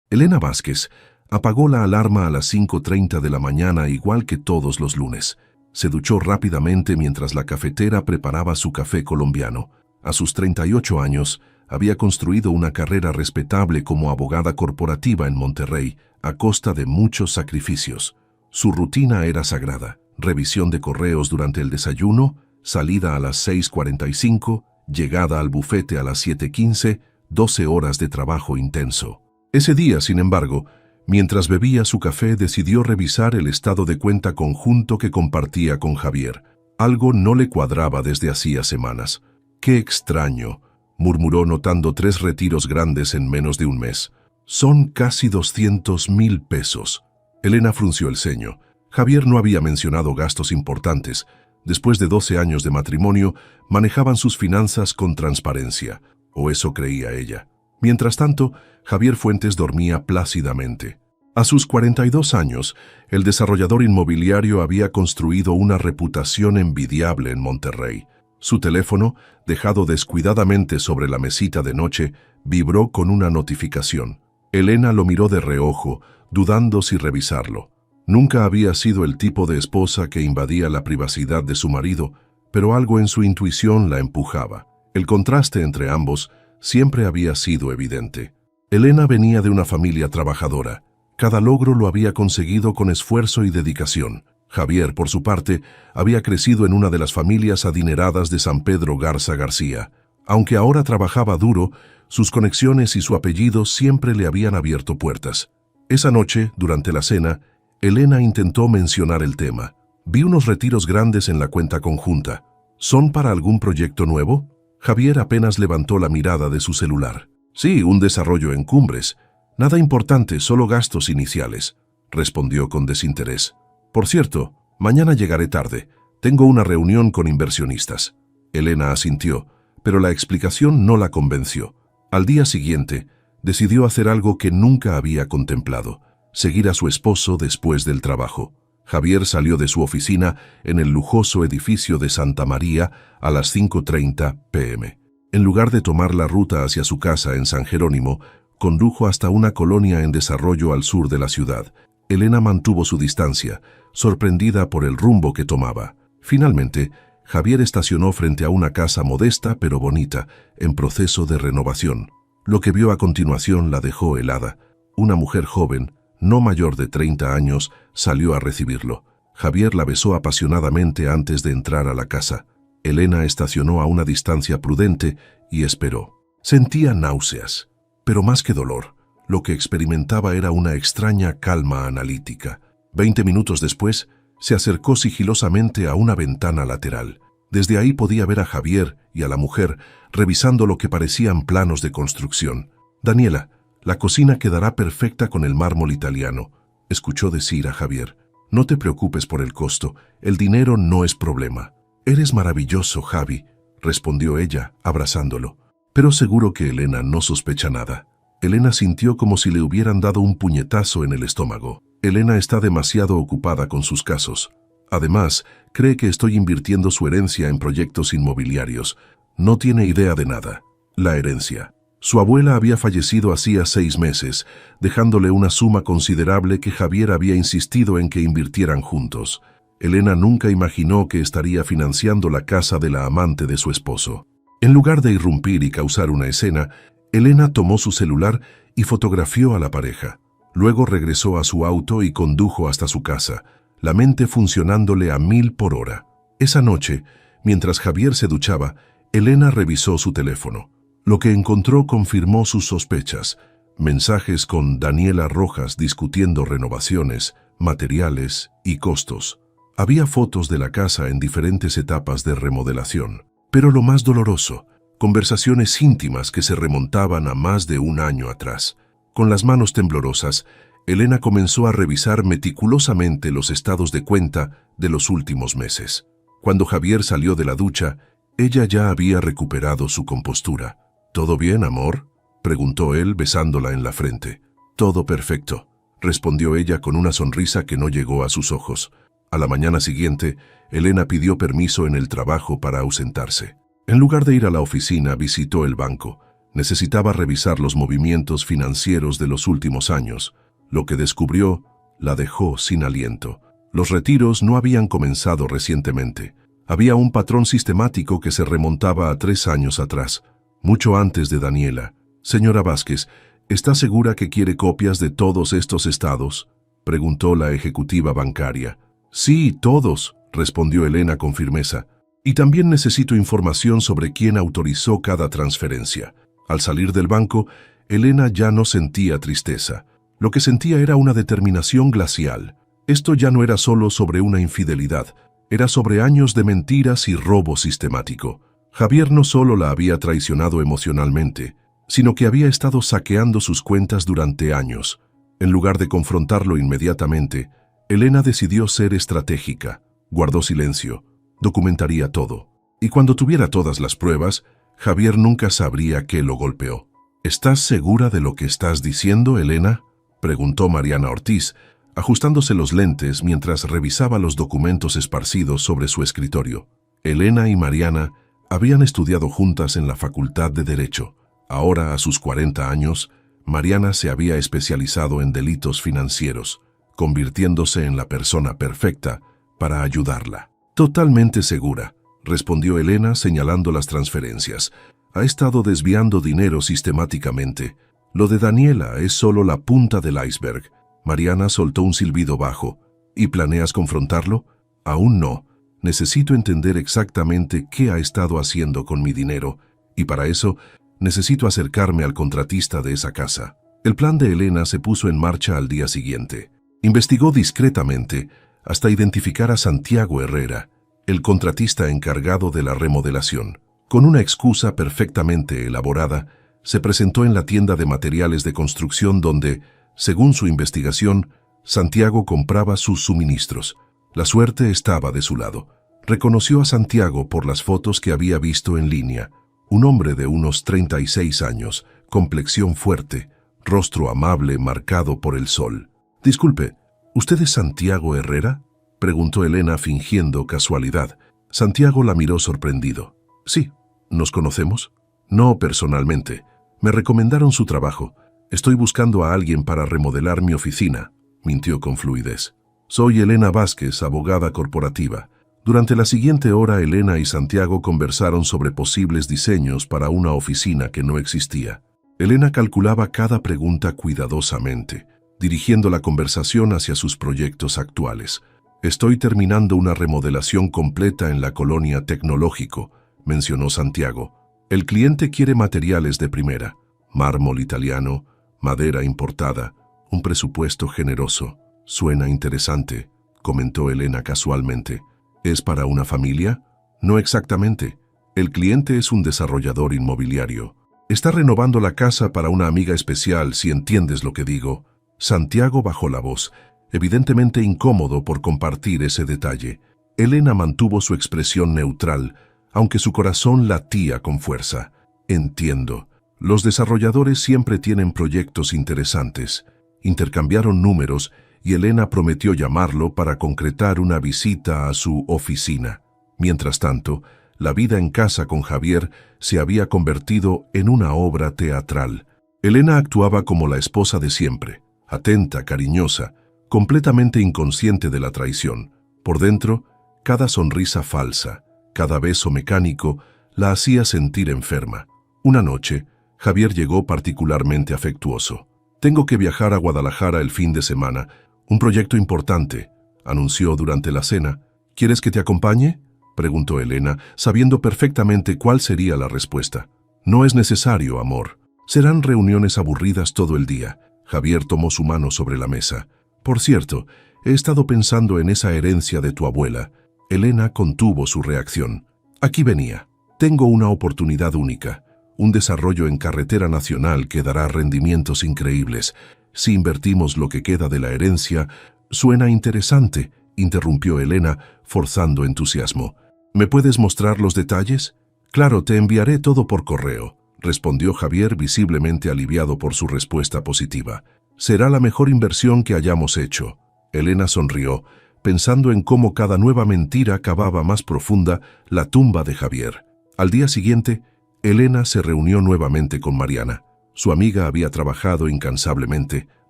Elena Vázquez apagó la alarma a las 5:30 de la mañana igual que todos los lunes. Se duchó rápidamente mientras la cafetera preparaba su café colombiano. A sus 38 años, había construido una carrera respetable como abogada corporativa en Monterrey, a costa de muchos sacrificios. Su rutina era sagrada: revisión de correos durante el desayuno, salida a las 6:45, llegada al bufete a las 7:15, 12 horas de trabajo intenso. Ese día, sin embargo, mientras bebía su café, decidió revisar el estado de cuenta conjunto que compartía con Javier. Algo no le cuadraba desde hacía semanas. «Qué extraño», murmuró notando 3 retiros grandes en menos de un mes. «Son casi 200,000 pesos». Elena frunció el ceño. Javier no había mencionado gastos importantes. Después de 12 años de matrimonio, manejaban sus finanzas con transparencia, o eso creía ella. Mientras tanto, Javier Fuentes dormía plácidamente. A sus 42 años, el desarrollador inmobiliario había construido una reputación envidiable en Monterrey. Su teléfono, dejado descuidadamente sobre la mesita de noche, vibró con una notificación. Elena lo miró de reojo, dudando si revisarlo. Nunca había sido el tipo de esposa que invadía la privacidad de su marido, pero algo en su intuición la empujaba. El contraste entre ambos siempre había sido evidente. Elena venía de una familia trabajadora. Cada logro lo había conseguido con esfuerzo y dedicación. Javier, por su parte, había crecido en una de las familias adineradas de San Pedro Garza García. Aunque ahora trabajaba duro, sus conexiones y su apellido siempre le habían abierto puertas. Esa noche, durante la cena, Elena intentó mencionar el tema. «Vi unos retiros grandes en la cuenta conjunta. ¿Son para algún proyecto nuevo?» Javier apenas levantó la mirada de su celular. «Sí, un desarrollo en Cumbres. Nada importante, solo gastos iniciales», respondió con desinterés. «Por cierto, mañana llegaré tarde. Tengo una reunión con inversionistas». Elena asintió, pero la explicación no la convenció. Al día siguiente, decidió hacer algo que nunca había contemplado: seguir a su esposo después del trabajo. Javier salió de su oficina en el lujoso edificio de Santa María a las 5:30 p.m. En lugar de tomar la ruta hacia su casa en San Jerónimo, condujo hasta una colonia en desarrollo al sur de la ciudad. Elena mantuvo su distancia, sorprendida por el rumbo que tomaba. Finalmente, Javier estacionó frente a una casa modesta pero bonita, en proceso de renovación. Lo que vio a continuación la dejó helada. Una mujer joven, no mayor de 30 años, salió a recibirlo. Javier la besó apasionadamente antes de entrar a la casa. Elena estacionó a una distancia prudente y esperó. Sentía náuseas, pero más que dolor, lo que experimentaba era una extraña calma analítica. 20 minutos después, se acercó sigilosamente a una ventana lateral. Desde ahí podía ver a Javier y a la mujer revisando lo que parecían planos de construcción. «Daniela, la cocina quedará perfecta con el mármol italiano», escuchó decir a Javier. «No te preocupes por el costo, el dinero no es problema». «Eres maravilloso, Javi», respondió ella, abrazándolo. Pero seguro que Elena no sospecha nada. Elena sintió como si le hubieran dado un puñetazo en el estómago. Elena está demasiado ocupada con sus casos. Además, cree que estoy invirtiendo su herencia en proyectos inmobiliarios. No tiene idea de nada. La herencia. Su abuela había fallecido hacía 6 meses, dejándole una suma considerable que Javier había insistido en que invirtieran juntos. Elena nunca imaginó que estaría financiando la casa de la amante de su esposo. En lugar de irrumpir y causar una escena, Elena tomó su celular y fotografió a la pareja. Luego regresó a su auto y condujo hasta su casa, la mente funcionándole a 1000 por hora. Esa noche, mientras Javier se duchaba, Elena revisó su teléfono. Lo que encontró confirmó sus sospechas: mensajes con Daniela Rojas discutiendo renovaciones, materiales y costos. Había fotos de la casa en diferentes etapas de remodelación. Pero lo más doloroso, conversaciones íntimas que se remontaban a más de un año atrás. Con las manos temblorosas, Elena comenzó a revisar meticulosamente los estados de cuenta de los últimos meses. Cuando Javier salió de la ducha, ella ya había recuperado su compostura. «¿Todo bien, amor?», preguntó él besándola en la frente. «Todo perfecto», respondió ella con una sonrisa que no llegó a sus ojos. A la mañana siguiente, Elena pidió permiso en el trabajo para ausentarse. En lugar de ir a la oficina, visitó el banco. Necesitaba revisar los movimientos financieros de los últimos años. Lo que descubrió la dejó sin aliento. Los retiros no habían comenzado recientemente. Había un patrón sistemático que se remontaba a 3 años atrás, mucho antes de Daniela. Señora Vázquez, ¿está segura que quiere copias de todos estos estados?, preguntó la ejecutiva bancaria. Sí, todos, respondió Elena con firmeza. Y también necesito información sobre quién autorizó cada transferencia. Al salir del banco, Elena ya no sentía tristeza. Lo que sentía era una determinación glacial. Esto ya no era solo sobre una infidelidad, era sobre años de mentiras y robo sistemático. Javier no solo la había traicionado emocionalmente, sino que había estado saqueando sus cuentas durante años. En lugar de confrontarlo inmediatamente, Elena decidió ser estratégica. Guardó silencio, documentaría todo. Y cuando tuviera todas las pruebas, Javier nunca sabría qué lo golpeó. ¿Estás segura de lo que estás diciendo, Elena?, preguntó Mariana Ortiz, ajustándose los lentes mientras revisaba los documentos esparcidos sobre su escritorio. Elena y Mariana habían estudiado juntas en la Facultad de Derecho. Ahora, a sus 40 años, Mariana se había especializado en delitos financieros, convirtiéndose en la persona perfecta para ayudarla. Totalmente segura, respondió Elena señalando las transferencias. Ha estado desviando dinero sistemáticamente. Lo de Daniela es solo la punta del iceberg. Mariana soltó un silbido bajo. ¿Y planeas confrontarlo? Aún no. Necesito entender exactamente qué ha estado haciendo con mi dinero, y para eso necesito acercarme al contratista de esa casa. El plan de Elena se puso en marcha al día siguiente. Investigó discretamente hasta identificar a Santiago Herrera, el contratista encargado de la remodelación. Con una excusa perfectamente elaborada, se presentó en la tienda de materiales de construcción donde, según su investigación, Santiago compraba sus suministros. La suerte estaba de su lado. Reconoció a Santiago por las fotos que había visto en línea. Un hombre de unos 36 años, complexión fuerte, rostro amable marcado por el sol. «Disculpe, ¿usted es Santiago Herrera?», preguntó Elena fingiendo casualidad. Santiago la miró sorprendido. «Sí, ¿nos conocemos?». «No personalmente. Me recomendaron su trabajo. Estoy buscando a alguien para remodelar mi oficina», mintió con fluidez. «Soy Elena Vázquez, abogada corporativa». Durante la siguiente hora, Elena y Santiago conversaron sobre posibles diseños para una oficina que no existía. Elena calculaba cada pregunta cuidadosamente, dirigiendo la conversación hacia sus proyectos actuales. «Estoy terminando una remodelación completa en la colonia Tecnológico», mencionó Santiago. «El cliente quiere materiales de primera, mármol italiano, madera importada, un presupuesto generoso». «Suena interesante», comentó Elena casualmente. «¿Es para una familia?». «No exactamente. El cliente es un desarrollador inmobiliario. Está renovando la casa para una amiga especial, si entiendes lo que digo». Santiago bajó la voz, evidentemente incómodo por compartir ese detalle. Elena mantuvo su expresión neutral, aunque su corazón latía con fuerza. «Entiendo. Los desarrolladores siempre tienen proyectos interesantes». Intercambiaron números y Elena prometió llamarlo para concretar una visita a su oficina. Mientras tanto, la vida en casa con Javier se había convertido en una obra teatral. Elena actuaba como la esposa de siempre, atenta, cariñosa, completamente inconsciente de la traición. Por dentro, cada sonrisa falsa, cada beso mecánico, la hacía sentir enferma. Una noche, Javier llegó particularmente afectuoso. «Tengo que viajar a Guadalajara el fin de semana. Un proyecto importante», anunció durante la cena. «¿Quieres que te acompañe?», preguntó Elena, sabiendo perfectamente cuál sería la respuesta. «No es necesario, amor. Serán reuniones aburridas todo el día». Javier tomó su mano sobre la mesa. «Por cierto, he estado pensando en esa herencia de tu abuela». Elena contuvo su reacción. «Aquí venía. Tengo una oportunidad única. Un desarrollo en carretera nacional que dará rendimientos increíbles. Si invertimos lo que queda de la herencia». «Suena interesante», interrumpió Elena, forzando entusiasmo. «¿Me puedes mostrar los detalles?». «Claro, te enviaré todo por correo», respondió Javier, visiblemente aliviado por su respuesta positiva. «Será la mejor inversión que hayamos hecho». Elena sonrió, pensando en cómo cada nueva mentira cavaba más profunda la tumba de Javier. Al día siguiente, Elena se reunió nuevamente con Mariana. Su amiga había trabajado incansablemente,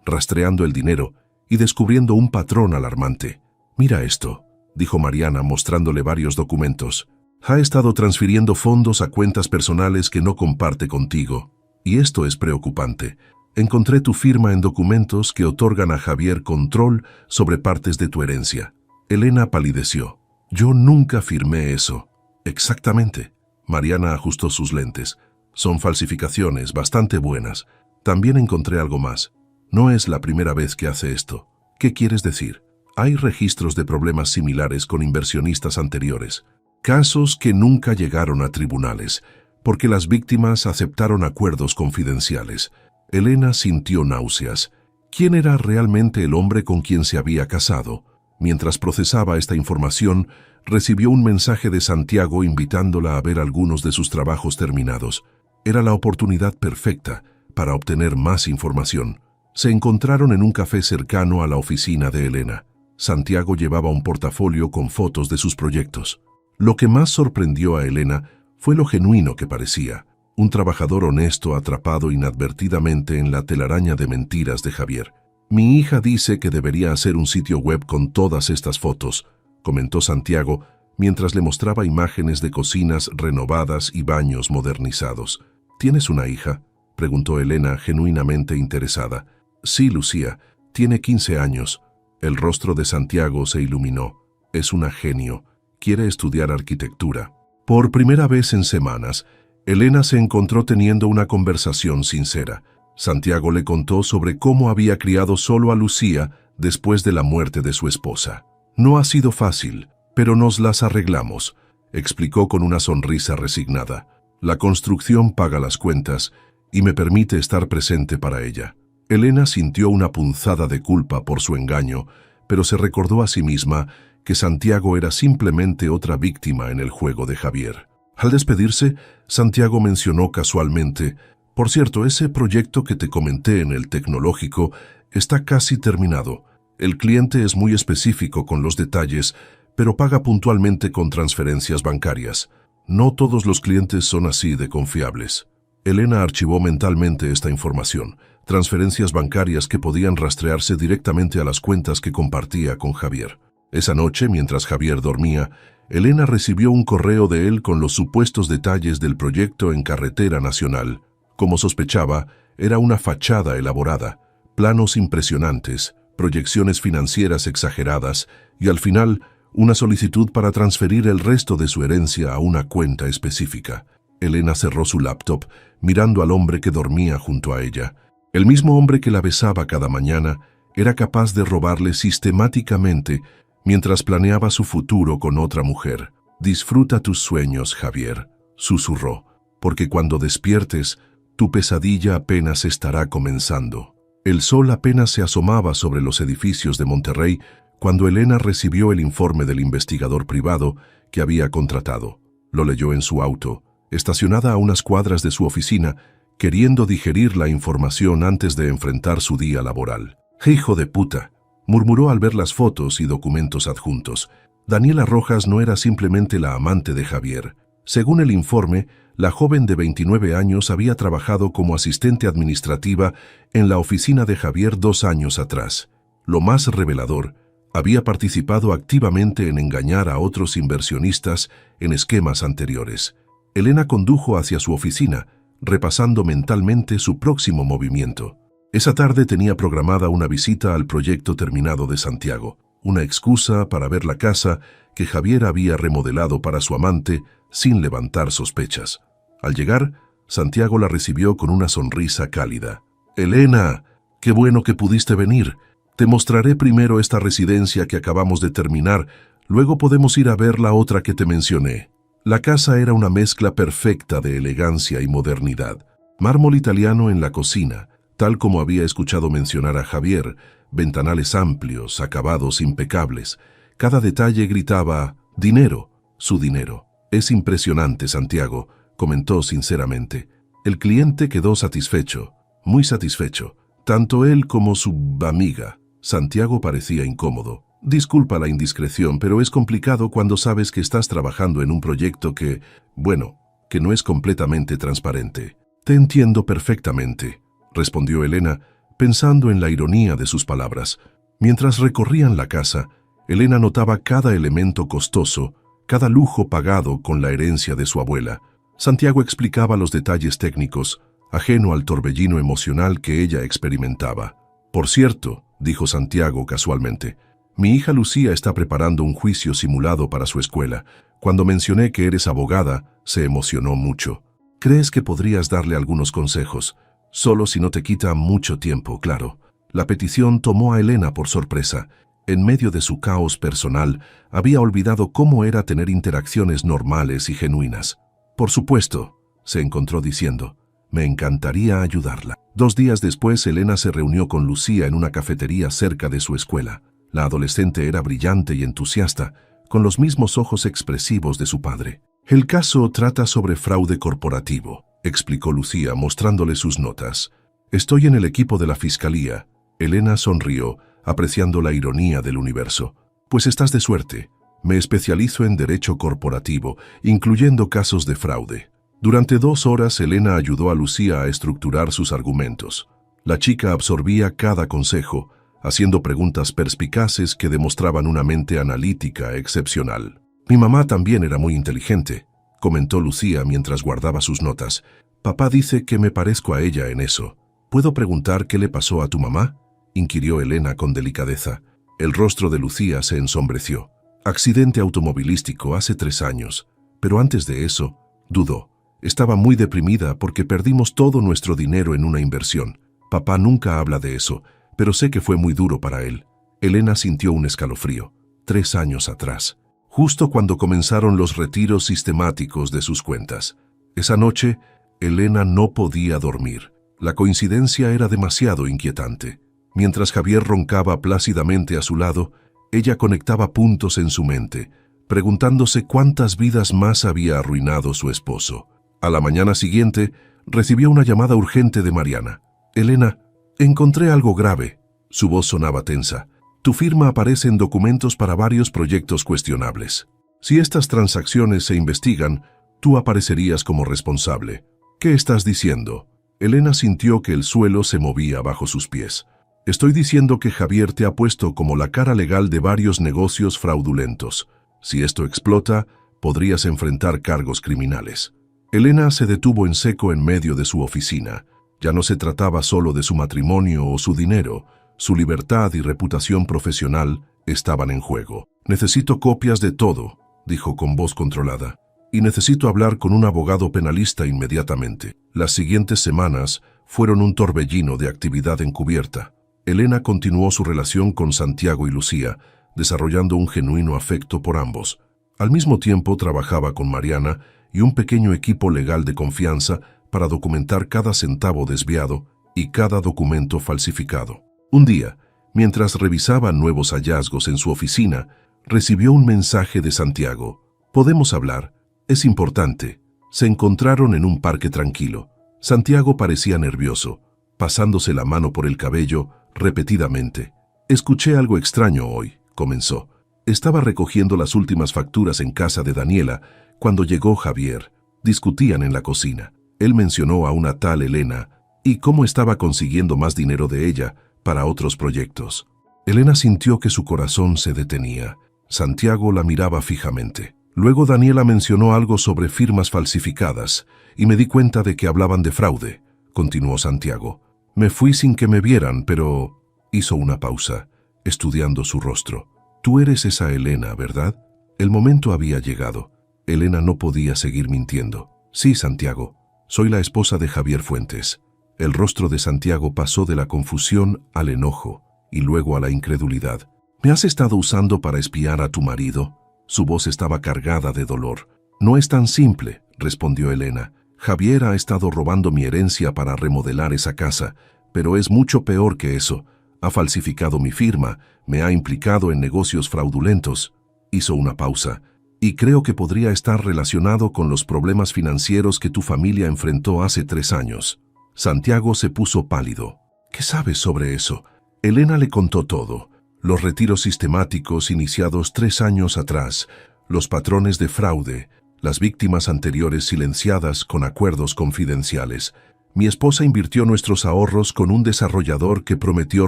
rastreando el dinero y descubriendo un patrón alarmante. «Mira esto», dijo Mariana mostrándole varios documentos. «Ha estado transfiriendo fondos a cuentas personales que no comparte contigo. Y esto es preocupante. Encontré tu firma en documentos que otorgan a Javier control sobre partes de tu herencia». Elena palideció. «Yo nunca firmé eso». «Exactamente». Mariana ajustó sus lentes. «Son falsificaciones bastante buenas. También encontré algo más. No es la primera vez que hace esto». «¿Qué quieres decir?» «Hay registros de problemas similares con inversionistas anteriores. Casos que nunca llegaron a tribunales, porque las víctimas aceptaron acuerdos confidenciales». Elena sintió náuseas. ¿Quién era realmente el hombre con quien se había casado? Mientras procesaba esta información, recibió un mensaje de Santiago invitándola a ver algunos de sus trabajos terminados. Era la oportunidad perfecta para obtener más información. Se encontraron en un café cercano a la oficina de Elena. Santiago llevaba un portafolio con fotos de sus proyectos. Lo que más sorprendió a Elena fue lo genuino que parecía. Un trabajador honesto atrapado inadvertidamente en la telaraña de mentiras de Javier. «Mi hija dice que debería hacer un sitio web con todas estas fotos», comentó Santiago mientras le mostraba imágenes de cocinas renovadas y baños modernizados. «¿Tienes una hija?», preguntó Elena genuinamente interesada. «Sí, Lucía, tiene 15 años». El rostro de Santiago se iluminó. «Es una genio. Quiere estudiar arquitectura». Por primera vez en semanas, Elena se encontró teniendo una conversación sincera. Santiago le contó sobre cómo había criado solo a Lucía después de la muerte de su esposa. «No ha sido fácil, pero nos las arreglamos», explicó con una sonrisa resignada. «La construcción paga las cuentas y me permite estar presente para ella». Elena sintió una punzada de culpa por su engaño, pero se recordó a sí misma que Santiago era simplemente otra víctima en el juego de Javier. Al despedirse, Santiago mencionó casualmente: «Por cierto, ese proyecto que te comenté en el tecnológico está casi terminado. El cliente es muy específico con los detalles, pero paga puntualmente con transferencias bancarias. No todos los clientes son así de confiables». Elena archivó mentalmente esta información. Transferencias bancarias que podían rastrearse directamente a las cuentas que compartía con Javier. Esa noche, mientras Javier dormía, Elena recibió un correo de él con los supuestos detalles del proyecto en carretera nacional. Como sospechaba, era una fachada elaborada, planos impresionantes, proyecciones financieras exageradas y, al final, una solicitud para transferir el resto de su herencia a una cuenta específica. Elena cerró su laptop, mirando al hombre que dormía junto a ella. El mismo hombre que la besaba cada mañana era capaz de robarle sistemáticamente mientras planeaba su futuro con otra mujer. «Disfruta tus sueños, Javier», susurró, «porque cuando despiertes, tu pesadilla apenas estará comenzando». El sol apenas se asomaba sobre los edificios de Monterrey cuando Elena recibió el informe del investigador privado que había contratado. Lo leyó en su auto, estacionada a unas cuadras de su oficina, queriendo digerir la información antes de enfrentar su día laboral. «¡Hijo de puta!», murmuró al ver las fotos y documentos adjuntos. Daniela Rojas no era simplemente la amante de Javier. Según el informe, la joven de 29 años había trabajado como asistente administrativa en la oficina de Javier 2 años atrás. Lo más revelador, había participado activamente en engañar a otros inversionistas en esquemas anteriores. Elena condujo hacia su oficina, repasando mentalmente su próximo movimiento. Esa tarde tenía programada una visita al proyecto terminado de Santiago, una excusa para ver la casa que Javier había remodelado para su amante sin levantar sospechas. Al llegar, Santiago la recibió con una sonrisa cálida. «Elena, qué bueno que pudiste venir. Te mostraré primero esta residencia que acabamos de terminar, luego podemos ir a ver la otra que te mencioné». La casa era una mezcla perfecta de elegancia y modernidad. Mármol italiano en la cocina, tal como había escuchado mencionar a Javier, ventanales amplios, acabados impecables. Cada detalle gritaba: «Dinero, su dinero». «Es impresionante, Santiago», comentó sinceramente. El cliente quedó satisfecho, muy satisfecho, tanto él como su amiga. Santiago parecía incómodo. «Disculpa la indiscreción, pero es complicado cuando sabes que estás trabajando en un proyecto que, bueno, que no es completamente transparente. Te entiendo perfectamente, respondió Elena, pensando en la ironía de sus palabras. Mientras recorrían la casa, Elena notaba cada elemento costoso, cada lujo pagado con la herencia de su abuela. Santiago explicaba los detalles técnicos, ajeno al torbellino emocional que ella experimentaba. Por cierto, dijo Santiago casualmente, mi hija Lucía está preparando un juicio simulado para su escuela. Cuando mencioné que eres abogada, se emocionó mucho. ¿Crees que podrías darle algunos consejos? Solo si no te quita mucho tiempo, claro. La petición tomó a Elena por sorpresa. En medio de su caos personal, había olvidado cómo era tener interacciones normales y genuinas. Por supuesto, se encontró diciendo, me encantaría ayudarla. 2 días después, Elena se reunió con Lucía en una cafetería cerca de su escuela. La adolescente era brillante y entusiasta, con los mismos ojos expresivos de su padre. El caso trata sobre fraude corporativo, explicó Lucía mostrándole sus notas. Estoy en el equipo de la fiscalía. Elena sonrió, apreciando la ironía del universo. Pues estás de suerte. Me especializo en derecho corporativo, incluyendo casos de fraude. Durante 2 horas, Elena ayudó a Lucía a estructurar sus argumentos. La chica absorbía cada consejo, haciendo preguntas perspicaces que demostraban una mente analítica excepcional. Mi mamá también era muy inteligente, comentó Lucía mientras guardaba sus notas. Papá dice que me parezco a ella en eso. ¿Puedo preguntar qué le pasó a tu mamá?, inquirió Elena con delicadeza. El rostro de Lucía se ensombreció. Accidente automovilístico hace 3 años, pero antes de eso, dudó. Estaba muy deprimida porque perdimos todo nuestro dinero en una inversión. Papá nunca habla de eso, pero sé que fue muy duro para él. Elena sintió un escalofrío. 3 años atrás, justo cuando comenzaron los retiros sistemáticos de sus cuentas. Esa noche, Elena no podía dormir. La coincidencia era demasiado inquietante. Mientras Javier roncaba plácidamente a su lado, ella conectaba puntos en su mente, preguntándose cuántas vidas más había arruinado su esposo. A la mañana siguiente, recibió una llamada urgente de Mariana. Elena, encontré algo grave. Su voz sonaba tensa. Tu firma aparece en documentos para varios proyectos cuestionables. Si estas transacciones se investigan, tú aparecerías como responsable. ¿Qué estás diciendo? Elena sintió que el suelo se movía bajo sus pies. Estoy diciendo que Javier te ha puesto como la cara legal de varios negocios fraudulentos. Si esto explota, podrías enfrentar cargos criminales. Elena se detuvo en seco en medio de su oficina. Ya no se trataba solo de su matrimonio o su dinero. Su libertad y reputación profesional estaban en juego. Necesito copias de todo, dijo con voz controlada. Y necesito hablar con un abogado penalista inmediatamente. Las siguientes semanas fueron un torbellino de actividad encubierta. Elena continuó su relación con Santiago y Lucía, desarrollando un genuino afecto por ambos. Al mismo tiempo trabajaba con Mariana y un pequeño equipo legal de confianza para documentar cada centavo desviado y cada documento falsificado. Un día, mientras revisaba nuevos hallazgos en su oficina, recibió un mensaje de Santiago. «Podemos hablar. Es importante». Se encontraron en un parque tranquilo. Santiago parecía nervioso, pasándose la mano por el cabello repetidamente. «Escuché algo extraño hoy», comenzó. Estaba recogiendo las últimas facturas en casa de Daniela cuando llegó Javier. Discutían en la cocina. Él mencionó a una tal Elena y cómo estaba consiguiendo más dinero de ella para otros proyectos. Elena sintió que su corazón se detenía. Santiago la miraba fijamente. Luego Daniela mencionó algo sobre firmas falsificadas y me di cuenta de que hablaban de fraude, continuó Santiago. Me fui sin que me vieran, pero... Hizo una pausa, estudiando su rostro. Tú eres esa Elena, ¿verdad? El momento había llegado. Elena no podía seguir mintiendo. Sí, Santiago, soy la esposa de Javier Fuentes. El rostro de Santiago pasó de la confusión al enojo y luego a la incredulidad. ¿Me has estado usando para espiar a tu marido? Su voz estaba cargada de dolor. No es tan simple, respondió Elena. Javier ha estado robando mi herencia para remodelar esa casa, pero es mucho peor que eso. Ha falsificado mi firma, me ha implicado en negocios fraudulentos. Hizo una pausa. Y creo que podría estar relacionado con los problemas financieros que tu familia enfrentó hace 3 años. Santiago se puso pálido. ¿Qué sabes sobre eso? Elena le contó todo. Los retiros sistemáticos iniciados 3 años atrás, los patrones de fraude, las víctimas anteriores silenciadas con acuerdos confidenciales. Mi esposa invirtió nuestros ahorros con un desarrollador que prometió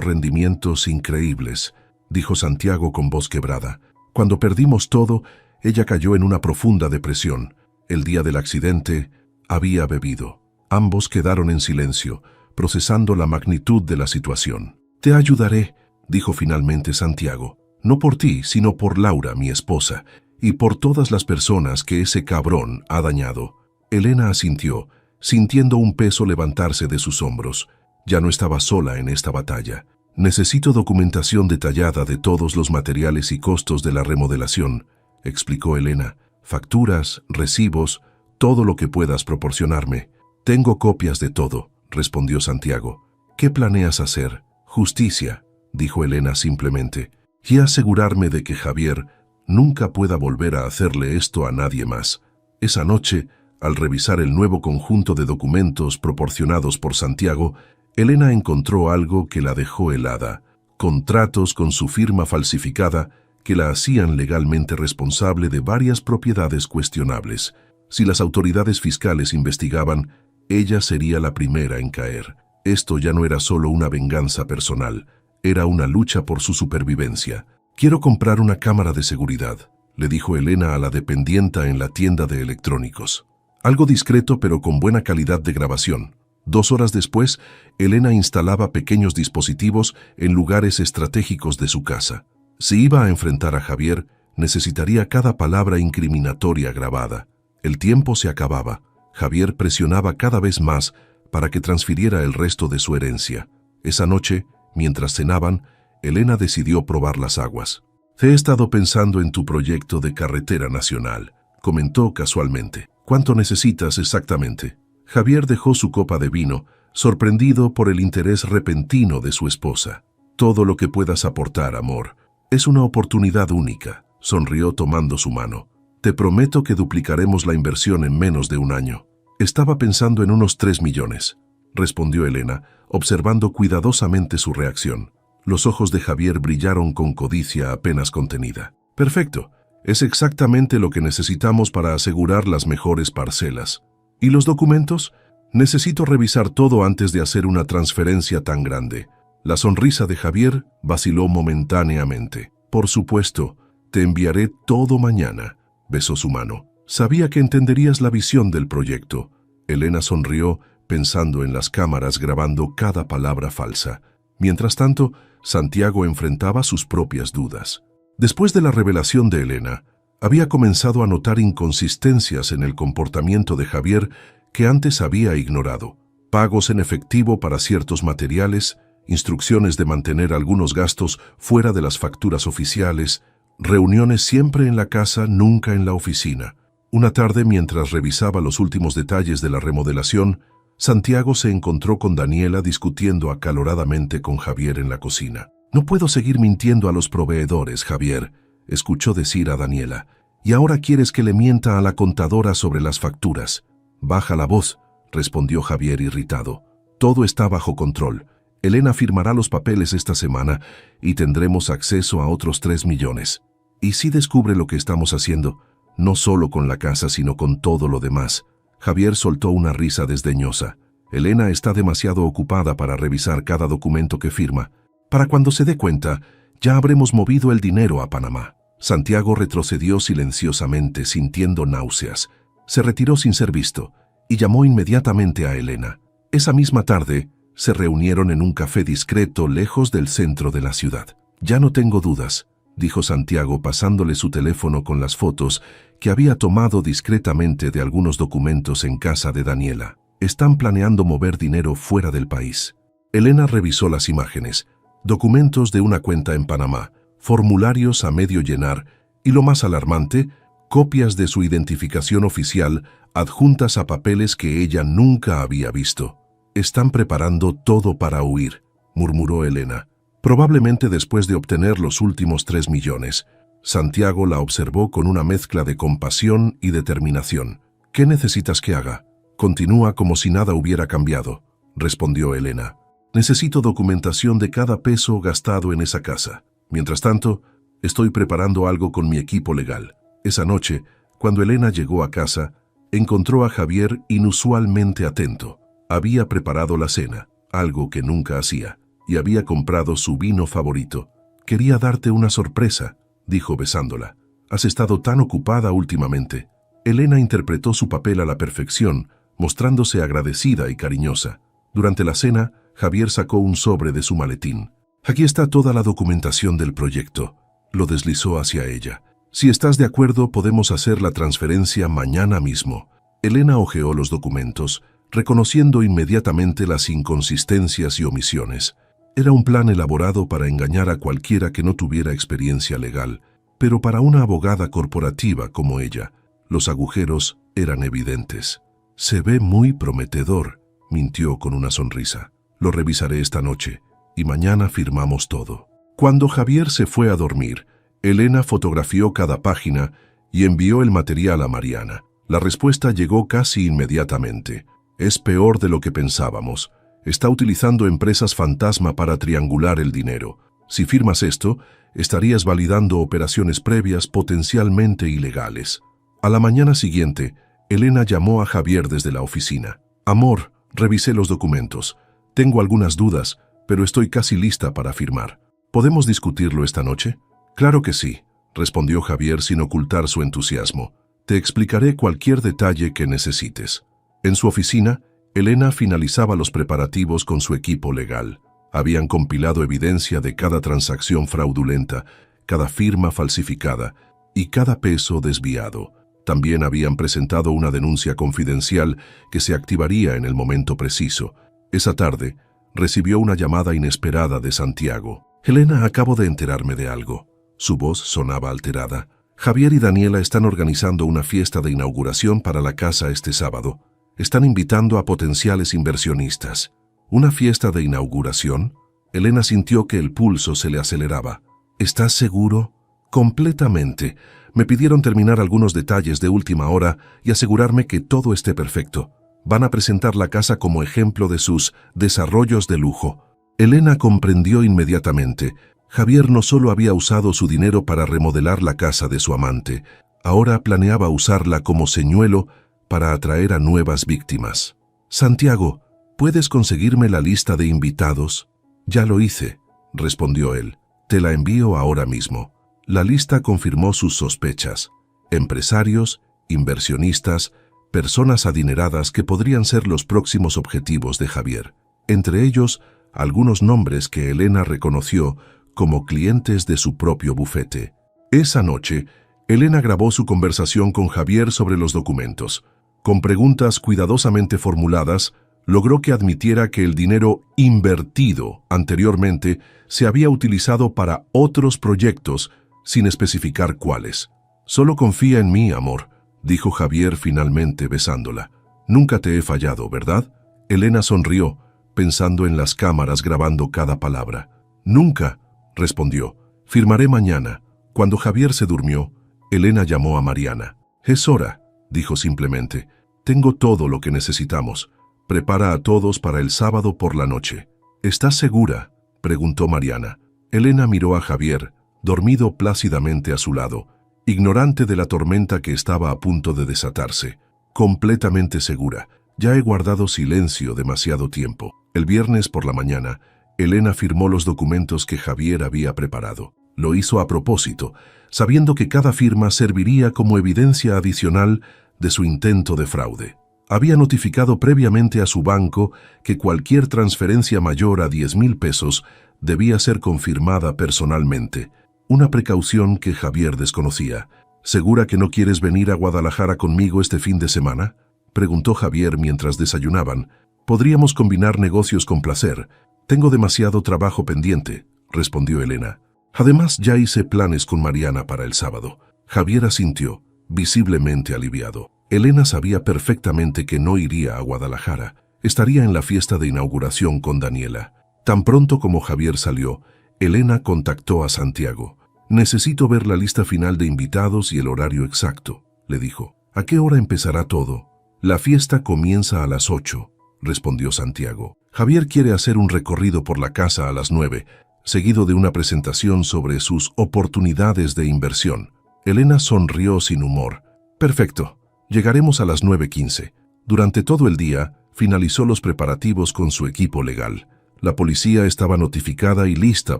rendimientos increíbles, dijo Santiago con voz quebrada. Cuando perdimos todo, ella cayó en una profunda depresión. El día del accidente, había bebido. Ambos quedaron en silencio, procesando la magnitud de la situación. Te ayudaré, dijo finalmente Santiago. No por ti, sino por Laura, mi esposa, y por todas las personas que ese cabrón ha dañado. Elena asintió, sintiendo un peso levantarse de sus hombros. Ya no estaba sola en esta batalla. Necesito documentación detallada de todos los materiales y costos de la remodelación, explicó Elena. Facturas, recibos, todo lo que puedas proporcionarme. Tengo copias de todo, respondió Santiago. ¿Qué planeas hacer? Justicia, dijo Elena simplemente, y asegurarme de que Javier nunca pueda volver a hacerle esto a nadie más. Esa noche, al revisar el nuevo conjunto de documentos proporcionados por Santiago, Elena encontró algo que la dejó helada: contratos con su firma falsificada que la hacían legalmente responsable de varias propiedades cuestionables. Si las autoridades fiscales investigaban, ella sería la primera en caer. Esto ya no era solo una venganza personal, era una lucha por su supervivencia. «Quiero comprar una cámara de seguridad», le dijo Elena a la dependienta en la tienda de electrónicos. Algo discreto pero con buena calidad de grabación. 2 horas después, Elena instalaba pequeños dispositivos en lugares estratégicos de su casa. Si iba a enfrentar a Javier, necesitaría cada palabra incriminatoria grabada. El tiempo se acababa. Javier presionaba cada vez más para que transfiriera el resto de su herencia. Esa noche, mientras cenaban, Elena decidió probar las aguas. «He estado pensando en tu proyecto de carretera nacional», comentó casualmente. «¿Cuánto necesitas exactamente?» Javier dejó su copa de vino, sorprendido por el interés repentino de su esposa. «Todo lo que puedas aportar, amor. Es una oportunidad única», sonrió tomando su mano. «Te prometo que duplicaremos la inversión en menos de 1 año». «Estaba pensando en unos 3 millones», respondió Elena, observando cuidadosamente su reacción. Los ojos de Javier brillaron con codicia apenas contenida. «Perfecto. Es exactamente lo que necesitamos para asegurar las mejores parcelas. ¿Y los documentos? Necesito revisar todo antes de hacer una transferencia tan grande». La sonrisa de Javier vaciló momentáneamente. «Por supuesto, te enviaré todo mañana», besó su mano. «Sabía que entenderías la visión del proyecto». Elena sonrió, pensando en las cámaras grabando cada palabra falsa. Mientras tanto, Santiago enfrentaba sus propias dudas. Después de la revelación de Elena, había comenzado a notar inconsistencias en el comportamiento de Javier que antes había ignorado. Pagos en efectivo para ciertos materiales, instrucciones de mantener algunos gastos fuera de las facturas oficiales, reuniones siempre en la casa, nunca en la oficina. Una tarde, mientras revisaba los últimos detalles de la remodelación, Santiago se encontró con Daniela discutiendo acaloradamente con Javier en la cocina. «No puedo seguir mintiendo a los proveedores, Javier», escuchó decir a Daniela. «Y ahora quieres que le mienta a la contadora sobre las facturas». «Baja la voz», respondió Javier irritado. «Todo está bajo control. Elena firmará los papeles esta semana y tendremos acceso a otros 3 millones. ¿Y si descubre lo que estamos haciendo? No solo con la casa, sino con todo lo demás». Javier soltó una risa desdeñosa. «Elena está demasiado ocupada para revisar cada documento que firma. Para cuando se dé cuenta, ya habremos movido el dinero a Panamá». Santiago retrocedió silenciosamente, sintiendo náuseas. Se retiró sin ser visto y llamó inmediatamente a Elena. Esa misma tarde, se reunieron en un café discreto lejos del centro de la ciudad. «Ya no tengo dudas», dijo Santiago pasándole su teléfono con las fotos que había tomado discretamente de algunos documentos en casa de Daniela. «Están planeando mover dinero fuera del país». Elena revisó las imágenes, documentos de una cuenta en Panamá, formularios a medio llenar y, lo más alarmante, copias de su identificación oficial adjuntas a papeles que ella nunca había visto. «Están preparando todo para huir», murmuró Elena. «Probablemente después de obtener los últimos 3 millones». Santiago la observó con una mezcla de compasión y determinación. «¿Qué necesitas que haga?» «Continúa como si nada hubiera cambiado», respondió Elena. «Necesito documentación de cada peso gastado en esa casa. Mientras tanto, estoy preparando algo con mi equipo legal. Esa noche, Cuando Elena llegó a casa, encontró a Javier inusualmente atento. Había preparado la cena, algo que nunca hacía, y había comprado su vino favorito. «Quería darte una sorpresa», dijo besándola. «Has estado tan ocupada últimamente». Elena interpretó su papel a la perfección, mostrándose agradecida y cariñosa. Durante la cena, Javier sacó un sobre de su maletín. «Aquí está toda la documentación del proyecto», lo deslizó hacia ella. «Si estás de acuerdo, podemos hacer la transferencia mañana mismo». Elena hojeó los documentos, reconociendo inmediatamente las inconsistencias y omisiones. Era un plan elaborado para engañar a cualquiera que no tuviera experiencia legal, pero para una abogada corporativa como ella, los agujeros eran evidentes. «Se ve muy prometedor», mintió con una sonrisa. «Lo revisaré esta noche y mañana firmamos todo». Cuando Javier se fue a dormir, Elena fotografió cada página y envió el material a Mariana. La respuesta llegó casi inmediatamente. «Es peor de lo que pensábamos. Está utilizando empresas fantasma para triangular el dinero. Si firmas esto, estarías validando operaciones previas potencialmente ilegales». A la mañana siguiente, Elena llamó a Javier desde la oficina. «Amor, revisé los documentos. Tengo algunas dudas, pero estoy casi lista para firmar. ¿Podemos discutirlo esta noche?» «Claro que sí», respondió Javier sin ocultar su entusiasmo. «Te explicaré cualquier detalle que necesites». En su oficina, Elena finalizaba los preparativos con su equipo legal. Habían compilado evidencia de cada transacción fraudulenta, cada firma falsificada y cada peso desviado. También habían presentado una denuncia confidencial que se activaría en el momento preciso. Esa tarde, recibió una llamada inesperada de Santiago. «Elena, acabo de enterarme de algo». Su voz sonaba alterada. «Javier y Daniela están organizando una fiesta de inauguración para la casa este sábado. Están invitando a potenciales inversionistas». «¿Una fiesta de inauguración?» Elena sintió que el pulso se le aceleraba. «¿Estás seguro?» «Completamente. Me pidieron terminar algunos detalles de última hora y asegurarme que todo esté perfecto. Van a presentar la casa como ejemplo de sus desarrollos de lujo». Elena comprendió inmediatamente. Javier no solo había usado su dinero para remodelar la casa de su amante, ahora planeaba usarla como señuelo para atraer a nuevas víctimas. «Santiago, ¿puedes conseguirme la lista de invitados?» «Ya lo hice», respondió él. «Te la envío ahora mismo». La lista confirmó sus sospechas. Empresarios, inversionistas, personas adineradas que podrían ser los próximos objetivos de Javier. Entre ellos, algunos nombres que Elena reconoció como clientes de su propio bufete. Esa noche, Elena grabó su conversación con Javier sobre los documentos. Con preguntas cuidadosamente formuladas, logró que admitiera que el dinero invertido anteriormente se había utilizado para otros proyectos, sin especificar cuáles. «Solo confía en mí, amor», dijo Javier finalmente besándola. «Nunca te he fallado, ¿verdad?» Elena sonrió, pensando en las cámaras grabando cada palabra. «Nunca», respondió. «Firmaré mañana». Cuando Javier se durmió, Elena llamó a Mariana. «Es hora», dijo simplemente. «Tengo todo lo que necesitamos. Prepara a todos para el sábado por la noche». «¿Estás segura?», preguntó Mariana. Elena miró a Javier, dormido plácidamente a su lado, ignorante de la tormenta que estaba a punto de desatarse. «Completamente segura. Ya he guardado silencio demasiado tiempo». El viernes por la mañana, Elena firmó los documentos que Javier había preparado. Lo hizo a propósito, sabiendo que cada firma serviría como evidencia adicional de su intento de fraude. Había notificado previamente a su banco que cualquier transferencia mayor a 10,000 pesos debía ser confirmada personalmente, una precaución que Javier desconocía. «¿Segura que no quieres venir a Guadalajara conmigo este fin de semana?», preguntó Javier mientras desayunaban. «Podríamos combinar negocios con placer. Tengo demasiado trabajo pendiente», respondió Elena. «Además, ya hice planes con Mariana para el sábado». Javier asintió, visiblemente aliviado. Elena sabía perfectamente que no iría a Guadalajara. Estaría en la fiesta de inauguración con Daniela. Tan pronto como Javier salió, Elena contactó a Santiago. «Necesito ver la lista final de invitados y el horario exacto», le dijo. «¿A qué hora empezará todo?» «La fiesta comienza a las 8», respondió Santiago. «Javier quiere hacer un recorrido por la casa a las 9, seguido de una presentación sobre sus oportunidades de inversión». Elena sonrió sin humor. Perfecto. Llegaremos a las 9:15. Durante todo el día, finalizó los preparativos con su equipo legal. La policía estaba notificada y lista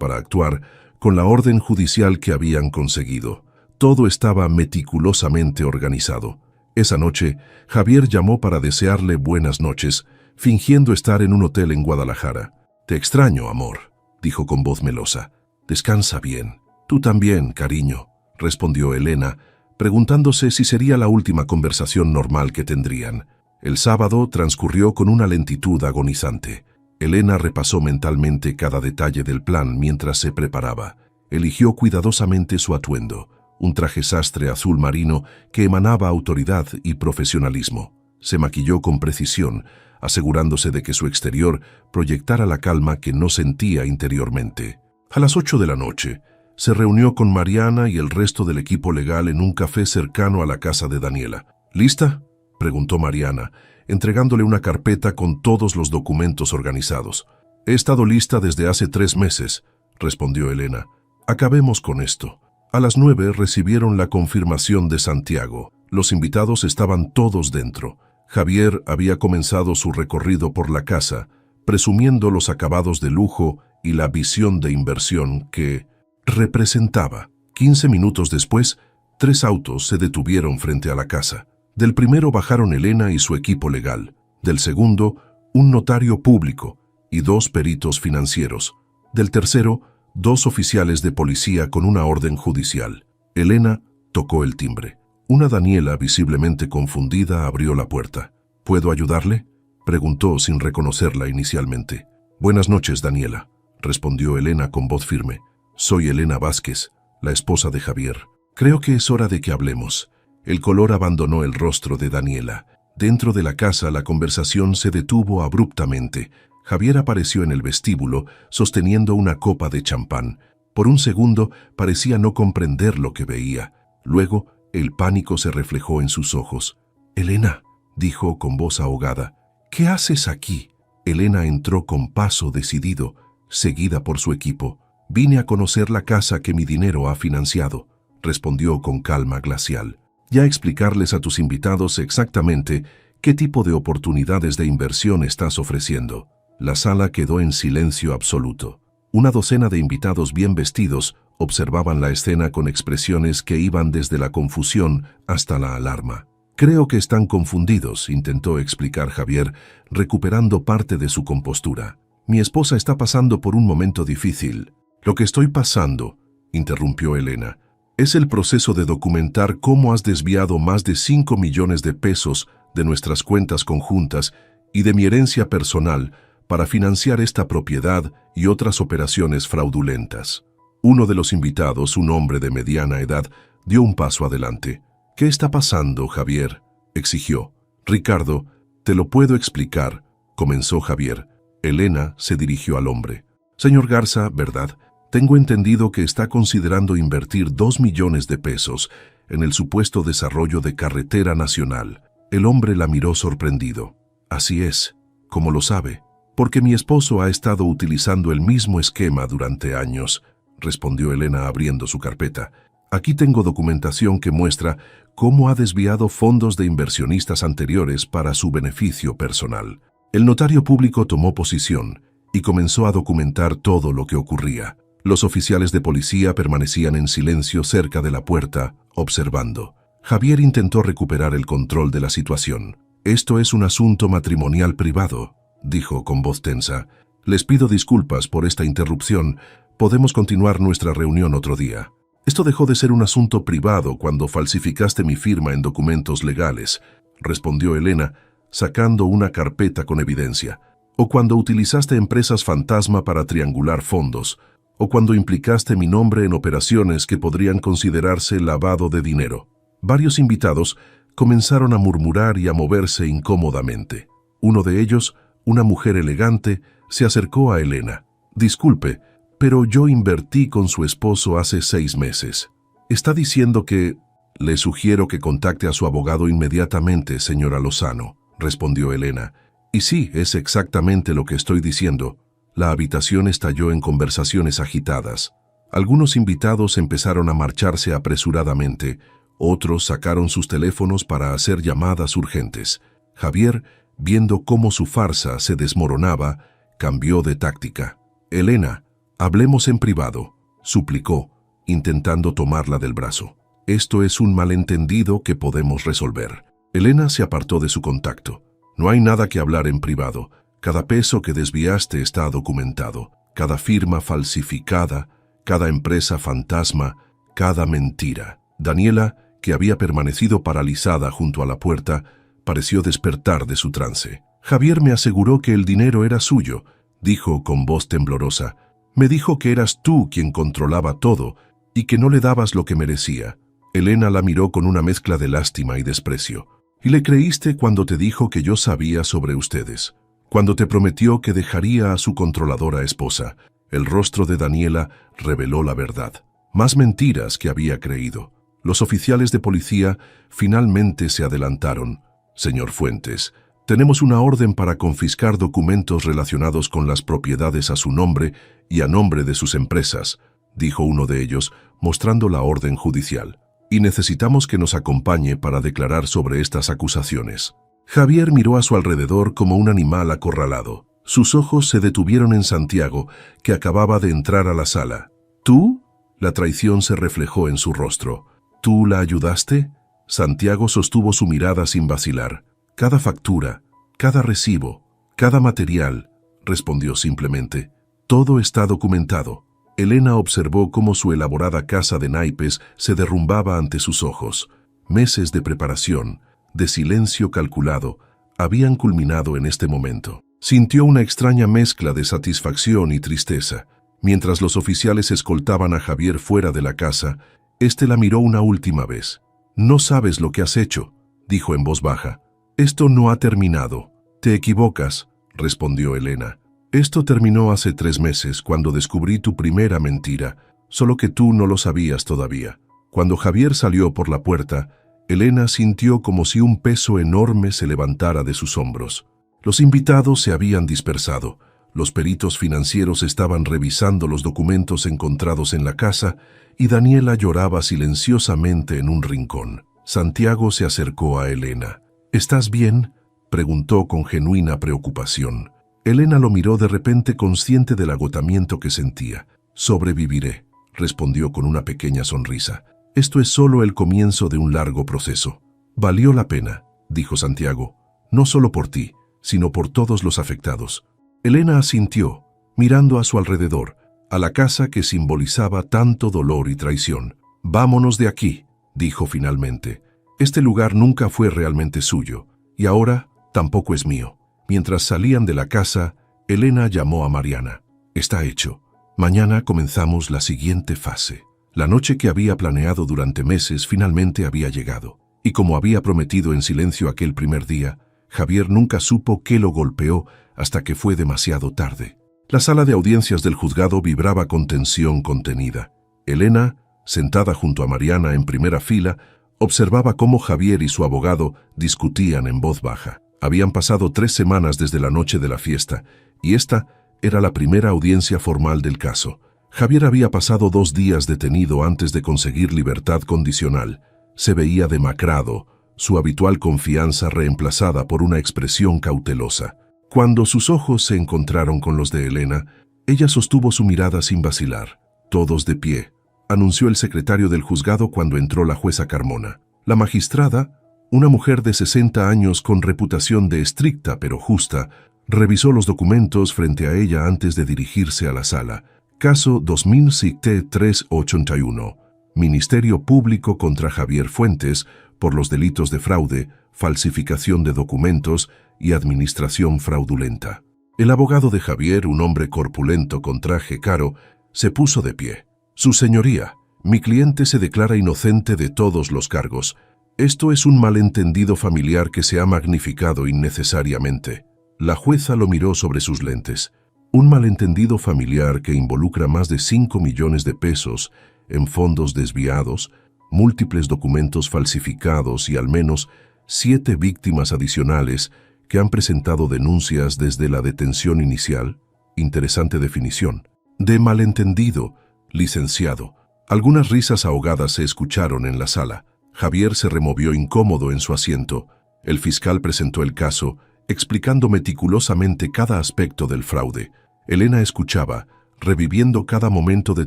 para actuar con la orden judicial que habían conseguido. Todo estaba meticulosamente organizado. Esa noche, Javier llamó para desearle buenas noches, fingiendo estar en un hotel en Guadalajara. «Te extraño, amor», dijo con voz melosa. «Descansa bien». «Tú también, cariño», respondió Elena, preguntándose si sería la última conversación normal que tendrían. El sábado transcurrió con una lentitud agonizante. Elena repasó mentalmente cada detalle del plan mientras se preparaba. Eligió cuidadosamente su atuendo, un traje sastre azul marino que emanaba autoridad y profesionalismo. Se maquilló con precisión, asegurándose de que su exterior proyectara la calma que no sentía interiormente. A las 8 de la noche, se reunió con Mariana y el resto del equipo legal en un café cercano a la casa de Daniela. «¿Lista?», preguntó Mariana, entregándole una carpeta con todos los documentos organizados. «He estado lista desde hace 3 meses», respondió Elena. «Acabemos con esto». A las 9 recibieron la confirmación de Santiago. Los invitados estaban todos dentro. Javier había comenzado su recorrido por la casa, presumiendo los acabados de lujo y la visión de inversión que representaba. 15 minutos después, 3 autos se detuvieron frente a la casa. Del primero bajaron Elena y su equipo legal. Del segundo, un notario público y 2 peritos financieros. Del tercero, 2 oficiales de policía con una orden judicial. Elena tocó el timbre. Una Daniela, visiblemente confundida, abrió la puerta. «¿Puedo ayudarle?», preguntó sin reconocerla inicialmente. «Buenas noches, Daniela», respondió Elena con voz firme. «Soy Elena Vázquez, la esposa de Javier. Creo que es hora de que hablemos». El color abandonó el rostro de Daniela. Dentro de la casa la conversación se detuvo abruptamente. Javier apareció en el vestíbulo, sosteniendo una copa de champán. Por un segundo parecía no comprender lo que veía. Luego, el pánico se reflejó en sus ojos. «Elena», dijo con voz ahogada, «¿qué haces aquí?». Elena entró con paso decidido, seguida por su equipo. «Vine a conocer la casa que mi dinero ha financiado», respondió con calma glacial. «Ya explicarles a tus invitados exactamente qué tipo de oportunidades de inversión estás ofreciendo». La sala quedó en silencio absoluto. Una docena de invitados bien vestidos observaban la escena con expresiones que iban desde la confusión hasta la alarma. «Creo que están confundidos», intentó explicar Javier, recuperando parte de su compostura. «Mi esposa está pasando por un momento difícil». «Lo que estoy pasando», interrumpió Elena, «es el proceso de documentar cómo has desviado más de 5 millones de pesos de nuestras cuentas conjuntas y de mi herencia personal para financiar esta propiedad y otras operaciones fraudulentas». Uno de los invitados, un hombre de mediana edad, dio un paso adelante. «¿Qué está pasando, Javier?», exigió. «Ricardo, te lo puedo explicar», comenzó Javier. Elena se dirigió al hombre. «Señor Garza, ¿verdad? Tengo entendido que está considerando invertir 2 millones de pesos en el supuesto desarrollo de carretera nacional». El hombre la miró sorprendido. «Así es. ¿Cómo lo sabe?» «Porque mi esposo ha estado utilizando el mismo esquema durante años», respondió Elena abriendo su carpeta. «Aquí tengo documentación que muestra cómo ha desviado fondos de inversionistas anteriores para su beneficio personal». El notario público tomó posición y comenzó a documentar todo lo que ocurría. Los oficiales de policía permanecían en silencio cerca de la puerta, observando. Javier intentó recuperar el control de la situación. «Esto es un asunto matrimonial privado», dijo con voz tensa. «Les pido disculpas por esta interrupción. Podemos continuar nuestra reunión otro día». «Esto dejó de ser un asunto privado cuando falsificaste mi firma en documentos legales», respondió Elena, sacando una carpeta con evidencia. «O cuando utilizaste empresas fantasma para triangular fondos, o cuando implicaste mi nombre en operaciones que podrían considerarse lavado de dinero». Varios invitados comenzaron a murmurar y a moverse incómodamente. Uno de ellos, una mujer elegante, se acercó a Elena. «Disculpe, pero yo invertí con su esposo hace 6 meses. Está diciendo que...». «Le sugiero que contacte a su abogado inmediatamente, señora Lozano», respondió Elena. «Y sí, es exactamente lo que estoy diciendo». La habitación estalló en conversaciones agitadas. Algunos invitados empezaron a marcharse apresuradamente, Otros sacaron sus teléfonos para hacer llamadas urgentes. Javier, viendo cómo su farsa se desmoronaba, cambió de táctica. «Elena, hablemos en privado», suplicó, intentando tomarla del brazo. «Esto es un malentendido que podemos resolver». Elena se apartó de su contacto. «No hay nada que hablar en privado. Cada peso que desviaste está documentado. Cada firma falsificada, cada empresa fantasma, cada mentira». Daniela, que había permanecido paralizada junto a la puerta, pareció despertar de su trance. «Javier me aseguró que el dinero era suyo», dijo con voz temblorosa. «Me dijo que eras tú quien controlaba todo y que no le dabas lo que merecía». Elena la miró con una mezcla de lástima y desprecio. «¿Y le creíste cuando te dijo que yo sabía sobre ustedes? Cuando te prometió que dejaría a su controladora esposa». El rostro de Daniela reveló la verdad. Más mentiras que había creído. Los oficiales de policía finalmente se adelantaron. «Señor Fuentes, tenemos una orden para confiscar documentos relacionados con las propiedades a su nombre y a nombre de sus empresas», dijo uno de ellos, mostrando la orden judicial. «Y necesitamos que nos acompañe para declarar sobre estas acusaciones». Javier miró a su alrededor como un animal acorralado. Sus ojos se detuvieron en Santiago, que acababa de entrar a la sala. «¿Tú?» La traición se reflejó en su rostro. «¿Tú la ayudaste?» Santiago sostuvo su mirada sin vacilar. «Cada factura, cada recibo, cada material», respondió simplemente. «Todo está documentado». Elena observó cómo su elaborada casa de naipes se derrumbaba ante sus ojos. Meses de preparación, de silencio calculado, habían culminado en este momento. Sintió una extraña mezcla de satisfacción y tristeza. Mientras los oficiales escoltaban a Javier fuera de la casa, éste la miró una última vez. «No sabes lo que has hecho», dijo en voz baja. «Esto no ha terminado». «Te equivocas», respondió Elena. «Esto terminó hace 3 meses, cuando descubrí tu primera mentira, solo que tú no lo sabías todavía». Cuando Javier salió por la puerta, Elena sintió como si un peso enorme se levantara de sus hombros. Los invitados se habían dispersado. Los peritos financieros estaban revisando los documentos encontrados en la casa y Daniela lloraba silenciosamente en un rincón. Santiago se acercó a Elena. «¿Estás bien?», preguntó con genuina preocupación. Elena lo miró de repente, consciente del agotamiento que sentía. «Sobreviviré», respondió con una pequeña sonrisa. «Esto es solo el comienzo de un largo proceso». «Valió la pena», dijo Santiago. «No solo por ti, sino por todos los afectados». Elena asintió, mirando a su alrededor, a la casa que simbolizaba tanto dolor y traición. «Vámonos de aquí», dijo finalmente. «Este lugar nunca fue realmente suyo, y ahora tampoco es mío». Mientras salían de la casa, Elena llamó a Mariana. «Está hecho. Mañana comenzamos la siguiente fase». La noche que había planeado durante meses finalmente había llegado, y como había prometido en silencio aquel primer día, Javier nunca supo qué lo golpeó hasta que fue demasiado tarde. La sala de audiencias del juzgado vibraba con tensión contenida. Elena, sentada junto a Mariana en primera fila, observaba cómo Javier y su abogado discutían en voz baja. Habían pasado 3 semanas desde la noche de la fiesta, y esta era la primera audiencia formal del caso. Javier había pasado 2 días detenido antes de conseguir libertad condicional. Se veía demacrado, su habitual confianza reemplazada por una expresión cautelosa. Cuando sus ojos se encontraron con los de Elena, ella sostuvo su mirada sin vacilar. «Todos de pie», anunció el secretario del juzgado cuando entró la jueza Carmona. La magistrada, una mujer de 60 años con reputación de estricta pero justa, revisó los documentos frente a ella antes de dirigirse a la sala. Caso 2000-381. Ministerio Público contra Javier Fuentes por los delitos de fraude, falsificación de documentos y administración fraudulenta. El abogado de Javier, un hombre corpulento con traje caro, se puso de pie. «Su señoría, mi cliente se declara inocente de todos los cargos. Esto es un malentendido familiar que se ha magnificado innecesariamente». La jueza lo miró sobre sus lentes. «Un malentendido familiar que involucra más de 5 millones de pesos en fondos desviados, múltiples documentos falsificados y al menos 7 víctimas adicionales que han presentado denuncias desde la detención inicial». Interesante definición. «De malentendido, licenciado». Algunas risas ahogadas se escucharon en la sala. Javier se removió incómodo en su asiento. El fiscal presentó el caso, explicando meticulosamente cada aspecto del fraude. Elena escuchaba, reviviendo cada momento de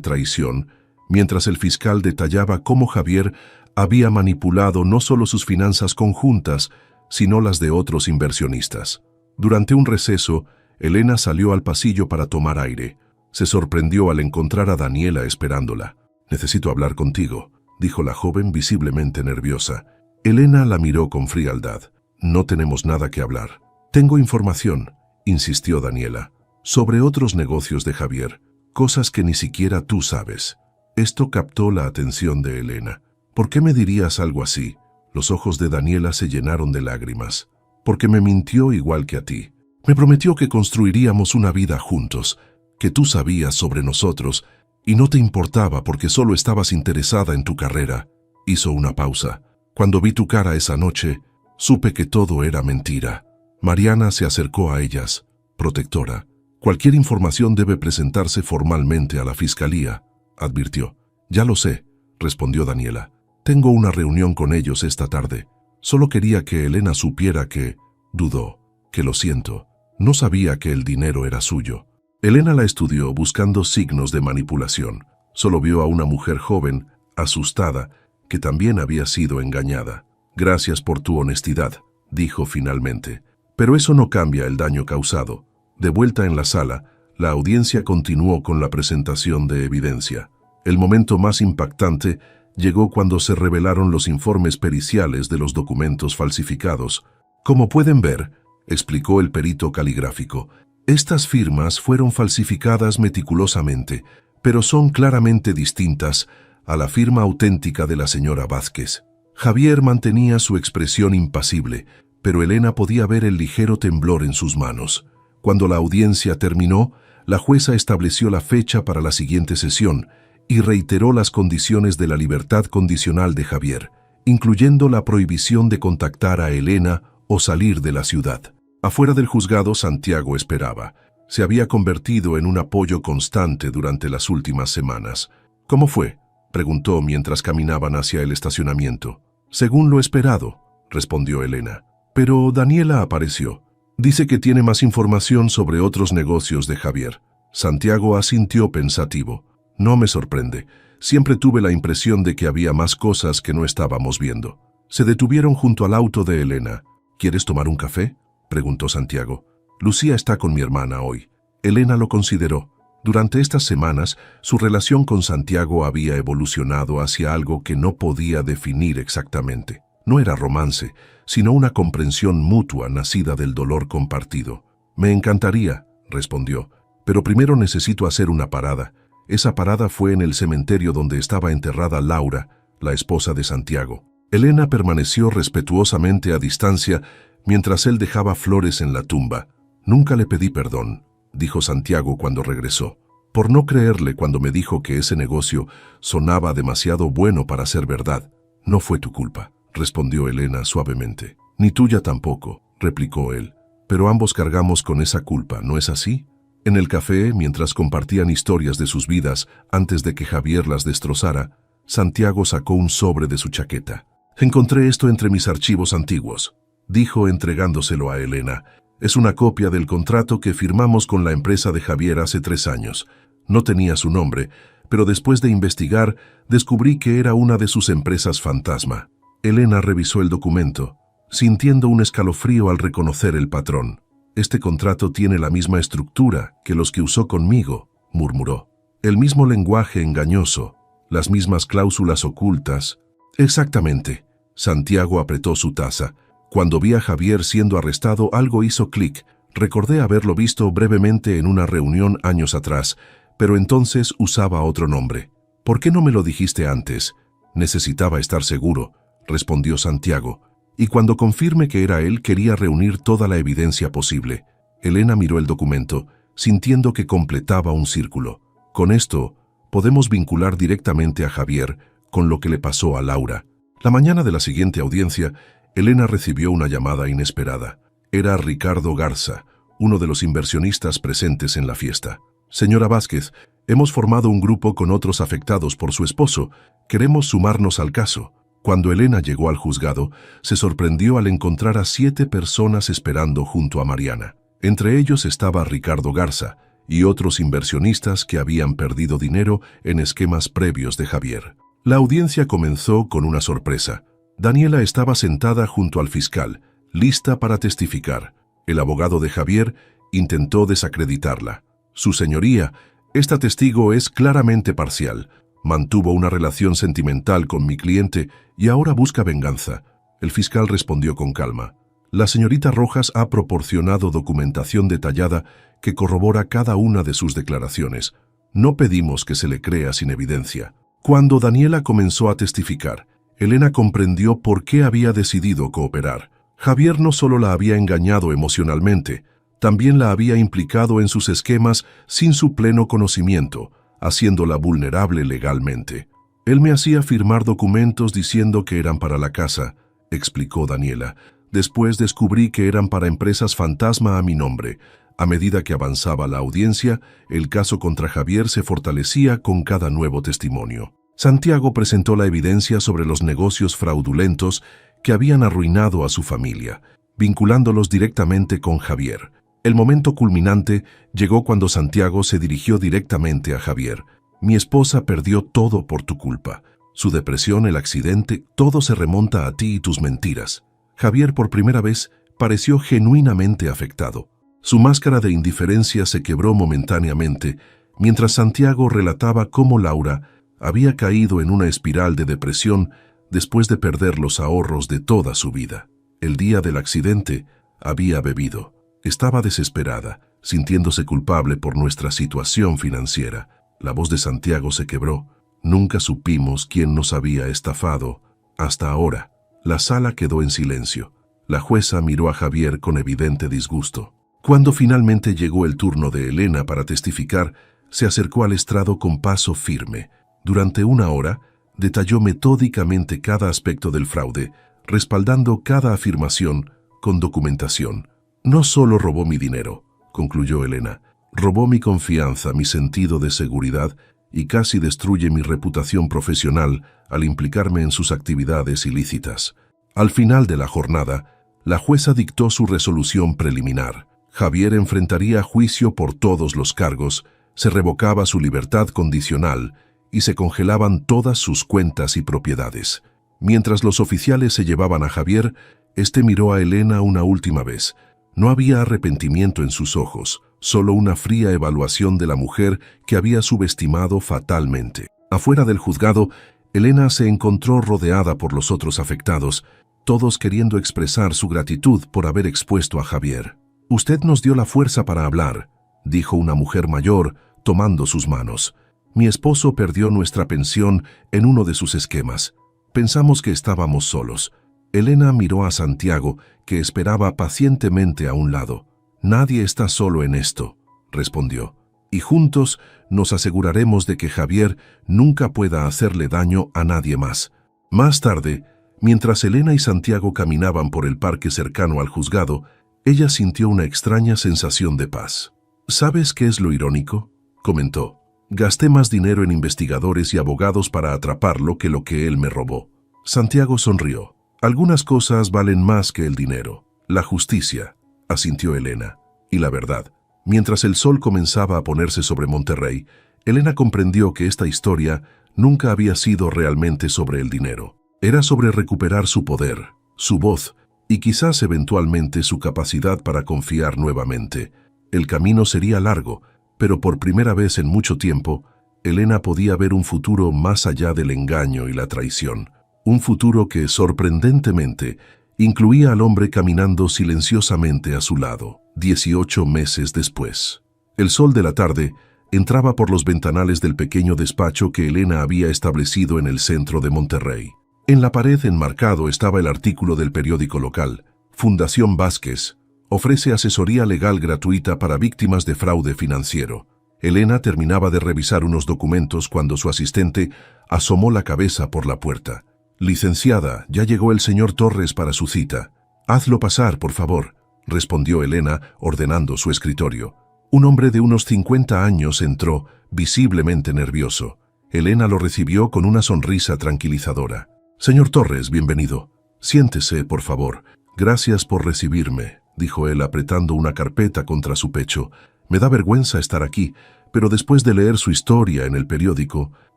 traición, mientras el fiscal detallaba cómo Javier había manipulado no solo sus finanzas conjuntas, sino las de otros inversionistas. Durante un receso, Elena salió al pasillo para tomar aire. Se sorprendió al encontrar a Daniela esperándola. «Necesito hablar contigo», dijo la joven visiblemente nerviosa. Elena la miró con frialdad. «No tenemos nada que hablar». «Tengo información», insistió Daniela, «sobre otros negocios de Javier, cosas que ni siquiera tú sabes». Esto captó la atención de Elena. «¿Por qué me dirías algo así?» Los ojos de Daniela se llenaron de lágrimas. «Porque me mintió igual que a ti. Me prometió que construiríamos una vida juntos, que tú sabías sobre nosotros y no te importaba porque solo estabas interesada en tu carrera». Hizo una pausa. «Cuando vi tu cara esa noche, supe que todo era mentira». Mariana se acercó a ellas. «Protectora, cualquier información debe presentarse formalmente a la fiscalía», advirtió. «Ya lo sé», respondió Daniela. «Tengo una reunión con ellos esta tarde. Solo quería que Elena supiera que...» Dudó. «Que lo siento. No sabía que el dinero era suyo». Elena la estudió buscando signos de manipulación. Solo vio a una mujer joven, asustada, que también había sido engañada. «Gracias por tu honestidad», dijo finalmente. «Pero eso no cambia el daño causado». De vuelta en la sala, la audiencia continuó con la presentación de evidencia. El momento más impactante llegó cuando se revelaron los informes periciales de los documentos falsificados. «Como pueden ver», explicó el perito caligráfico, «estas firmas fueron falsificadas meticulosamente, pero son claramente distintas a la firma auténtica de la señora Vázquez». Javier mantenía su expresión impasible, pero Elena podía ver el ligero temblor en sus manos. Cuando la audiencia terminó, la jueza estableció la fecha para la siguiente sesión y reiteró las condiciones de la libertad condicional de Javier, incluyendo la prohibición de contactar a Elena o salir de la ciudad. Afuera del juzgado, Santiago esperaba. Se había convertido en un apoyo constante durante las últimas semanas. «¿Cómo fue?», preguntó mientras caminaban hacia el estacionamiento. «Según lo esperado», respondió Elena. Pero Daniela apareció. «Dice que tiene más información sobre otros negocios de Javier». Santiago asintió pensativo. «No me sorprende. Siempre tuve la impresión de que había más cosas que no estábamos viendo». Se detuvieron junto al auto de Elena. «¿Quieres tomar un café?», preguntó Santiago. «Lucía está con mi hermana hoy». Elena lo consideró. Durante estas semanas, su relación con Santiago había evolucionado hacia algo que no podía definir exactamente. No era romance, sino una comprensión mutua nacida del dolor compartido. «Me encantaría», respondió, «pero primero necesito hacer una parada». Esa parada fue en el cementerio donde estaba enterrada Laura, la esposa de Santiago. Elena permaneció respetuosamente a distancia mientras él dejaba flores en la tumba. «Nunca le pedí perdón», dijo Santiago cuando regresó, «por no creerle cuando me dijo que ese negocio sonaba demasiado bueno para ser verdad». «No fue tu culpa», respondió Elena suavemente. «Ni tuya tampoco», replicó él. «Pero ambos cargamos con esa culpa, ¿no es así?». En el café, mientras compartían historias de sus vidas antes de que Javier las destrozara, Santiago sacó un sobre de su chaqueta. «Encontré esto entre mis archivos antiguos», dijo entregándoselo a Elena. «Es una copia del contrato que firmamos con la empresa de Javier hace 3 años. No tenía su nombre, pero después de investigar, descubrí que era una de sus empresas fantasma». Elena revisó el documento, sintiendo un escalofrío al reconocer el patrón. «Este contrato tiene la misma estructura que los que usó conmigo», murmuró. «El mismo lenguaje engañoso, las mismas cláusulas ocultas». «Exactamente». Santiago apretó su taza. «Cuando vi a Javier siendo arrestado, algo hizo clic. Recordé haberlo visto brevemente en una reunión años atrás, pero entonces usaba otro nombre. ¿Por qué no me lo dijiste antes?». «Necesitaba estar seguro», respondió Santiago. «Y cuando confirme que era él, quería reunir toda la evidencia posible». Elena miró el documento, sintiendo que completaba un círculo. «Con esto, podemos vincular directamente a Javier con lo que le pasó a Laura». La mañana de la siguiente audiencia, Elena recibió una llamada inesperada. Era Ricardo Garza, uno de los inversionistas presentes en la fiesta. «Señora Vázquez, hemos formado un grupo con otros afectados por su esposo. Queremos sumarnos al caso». Cuando Elena llegó al juzgado, se sorprendió al encontrar a 7 personas esperando junto a Mariana. Entre ellos estaba Ricardo Garza y otros inversionistas que habían perdido dinero en esquemas previos de Javier. La audiencia comenzó con una sorpresa. Daniela estaba sentada junto al fiscal, lista para testificar. El abogado de Javier intentó desacreditarla. Su señoría, esta testigo es claramente parcial. Mantuvo una relación sentimental con mi cliente y ahora busca venganza. El fiscal respondió con calma. La señorita Rojas ha proporcionado documentación detallada que corrobora cada una de sus declaraciones. No pedimos que se le crea sin evidencia. Cuando Daniela comenzó a testificar, Elena comprendió por qué había decidido cooperar. Javier no solo la había engañado emocionalmente, también la había implicado en sus esquemas sin su pleno conocimiento, haciéndola vulnerable legalmente. Él me hacía firmar documentos diciendo que eran para la casa, explicó Daniela. Después descubrí que eran para empresas fantasma a mi nombre. A medida que avanzaba la audiencia, el caso contra Javier se fortalecía con cada nuevo testimonio. Santiago presentó la evidencia sobre los negocios fraudulentos que habían arruinado a su familia, vinculándolos directamente con Javier. El momento culminante llegó cuando Santiago se dirigió directamente a Javier. Mi esposa perdió todo por tu culpa. Su depresión, el accidente, todo se remonta a ti y tus mentiras. Javier por primera vez pareció genuinamente afectado. Su máscara de indiferencia se quebró momentáneamente, mientras Santiago relataba cómo Laura había caído en una espiral de depresión después de perder los ahorros de toda su vida. El día del accidente había bebido. Estaba desesperada, sintiéndose culpable por nuestra situación financiera. La voz de Santiago se quebró. Nunca supimos quién nos había estafado. Hasta ahora. La sala quedó en silencio. La jueza miró a Javier con evidente disgusto. Cuando finalmente llegó el turno de Elena para testificar, se acercó al estrado con paso firme. Durante 1 hora, detalló metódicamente cada aspecto del fraude, respaldando cada afirmación con documentación. No solo robó mi dinero, concluyó Elena, robó mi confianza, mi sentido de seguridad y casi destruye mi reputación profesional al implicarme en sus actividades ilícitas. Al final de la jornada, la jueza dictó su resolución preliminar. Javier enfrentaría juicio por todos los cargos, se revocaba su libertad condicional y se congelaban todas sus cuentas y propiedades. Mientras los oficiales se llevaban a Javier, este miró a Elena una última vez. No había arrepentimiento en sus ojos, solo una fría evaluación de la mujer que había subestimado fatalmente. Afuera del juzgado, Elena se encontró rodeada por los otros afectados, todos queriendo expresar su gratitud por haber expuesto a Javier. «Usted nos dio la fuerza para hablar», dijo una mujer mayor, tomando sus manos. «Mi esposo perdió nuestra pensión en uno de sus esquemas. Pensamos que estábamos solos». Elena miró a Santiago, que esperaba pacientemente a un lado. «Nadie está solo en esto», respondió. «Y juntos nos aseguraremos de que Javier nunca pueda hacerle daño a nadie más». Más tarde, mientras Elena y Santiago caminaban por el parque cercano al juzgado, ella sintió una extraña sensación de paz. «¿Sabes qué es lo irónico?», comentó. «Gasté más dinero en investigadores y abogados para atraparlo que lo que él me robó». Santiago sonrió. «Algunas cosas valen más que el dinero. La justicia», asintió Elena. Y la verdad. Mientras el sol comenzaba a ponerse sobre Monterrey, Elena comprendió que esta historia nunca había sido realmente sobre el dinero. Era sobre recuperar su poder, su voz y quizás eventualmente su capacidad para confiar nuevamente. El camino sería largo, pero por primera vez en mucho tiempo, Elena podía ver un futuro más allá del engaño y la traición. Un futuro que, sorprendentemente, incluía al hombre caminando silenciosamente a su lado, 18 meses después. El sol de la tarde entraba por los ventanales del pequeño despacho que Elena había establecido en el centro de Monterrey. En la pared enmarcado estaba el artículo del periódico local. Fundación Vázquez ofrece asesoría legal gratuita para víctimas de fraude financiero. Elena terminaba de revisar unos documentos cuando su asistente asomó la cabeza por la puerta. «Licenciada, ya llegó el señor Torres para su cita. Hazlo pasar, por favor», respondió Elena, ordenando su escritorio. Un hombre de unos 50 años entró, visiblemente nervioso. Elena lo recibió con una sonrisa tranquilizadora. Señor Torres, bienvenido. Siéntese, por favor. Gracias por recibirme, dijo él apretando una carpeta contra su pecho. Me da vergüenza estar aquí, pero después de leer su historia en el periódico,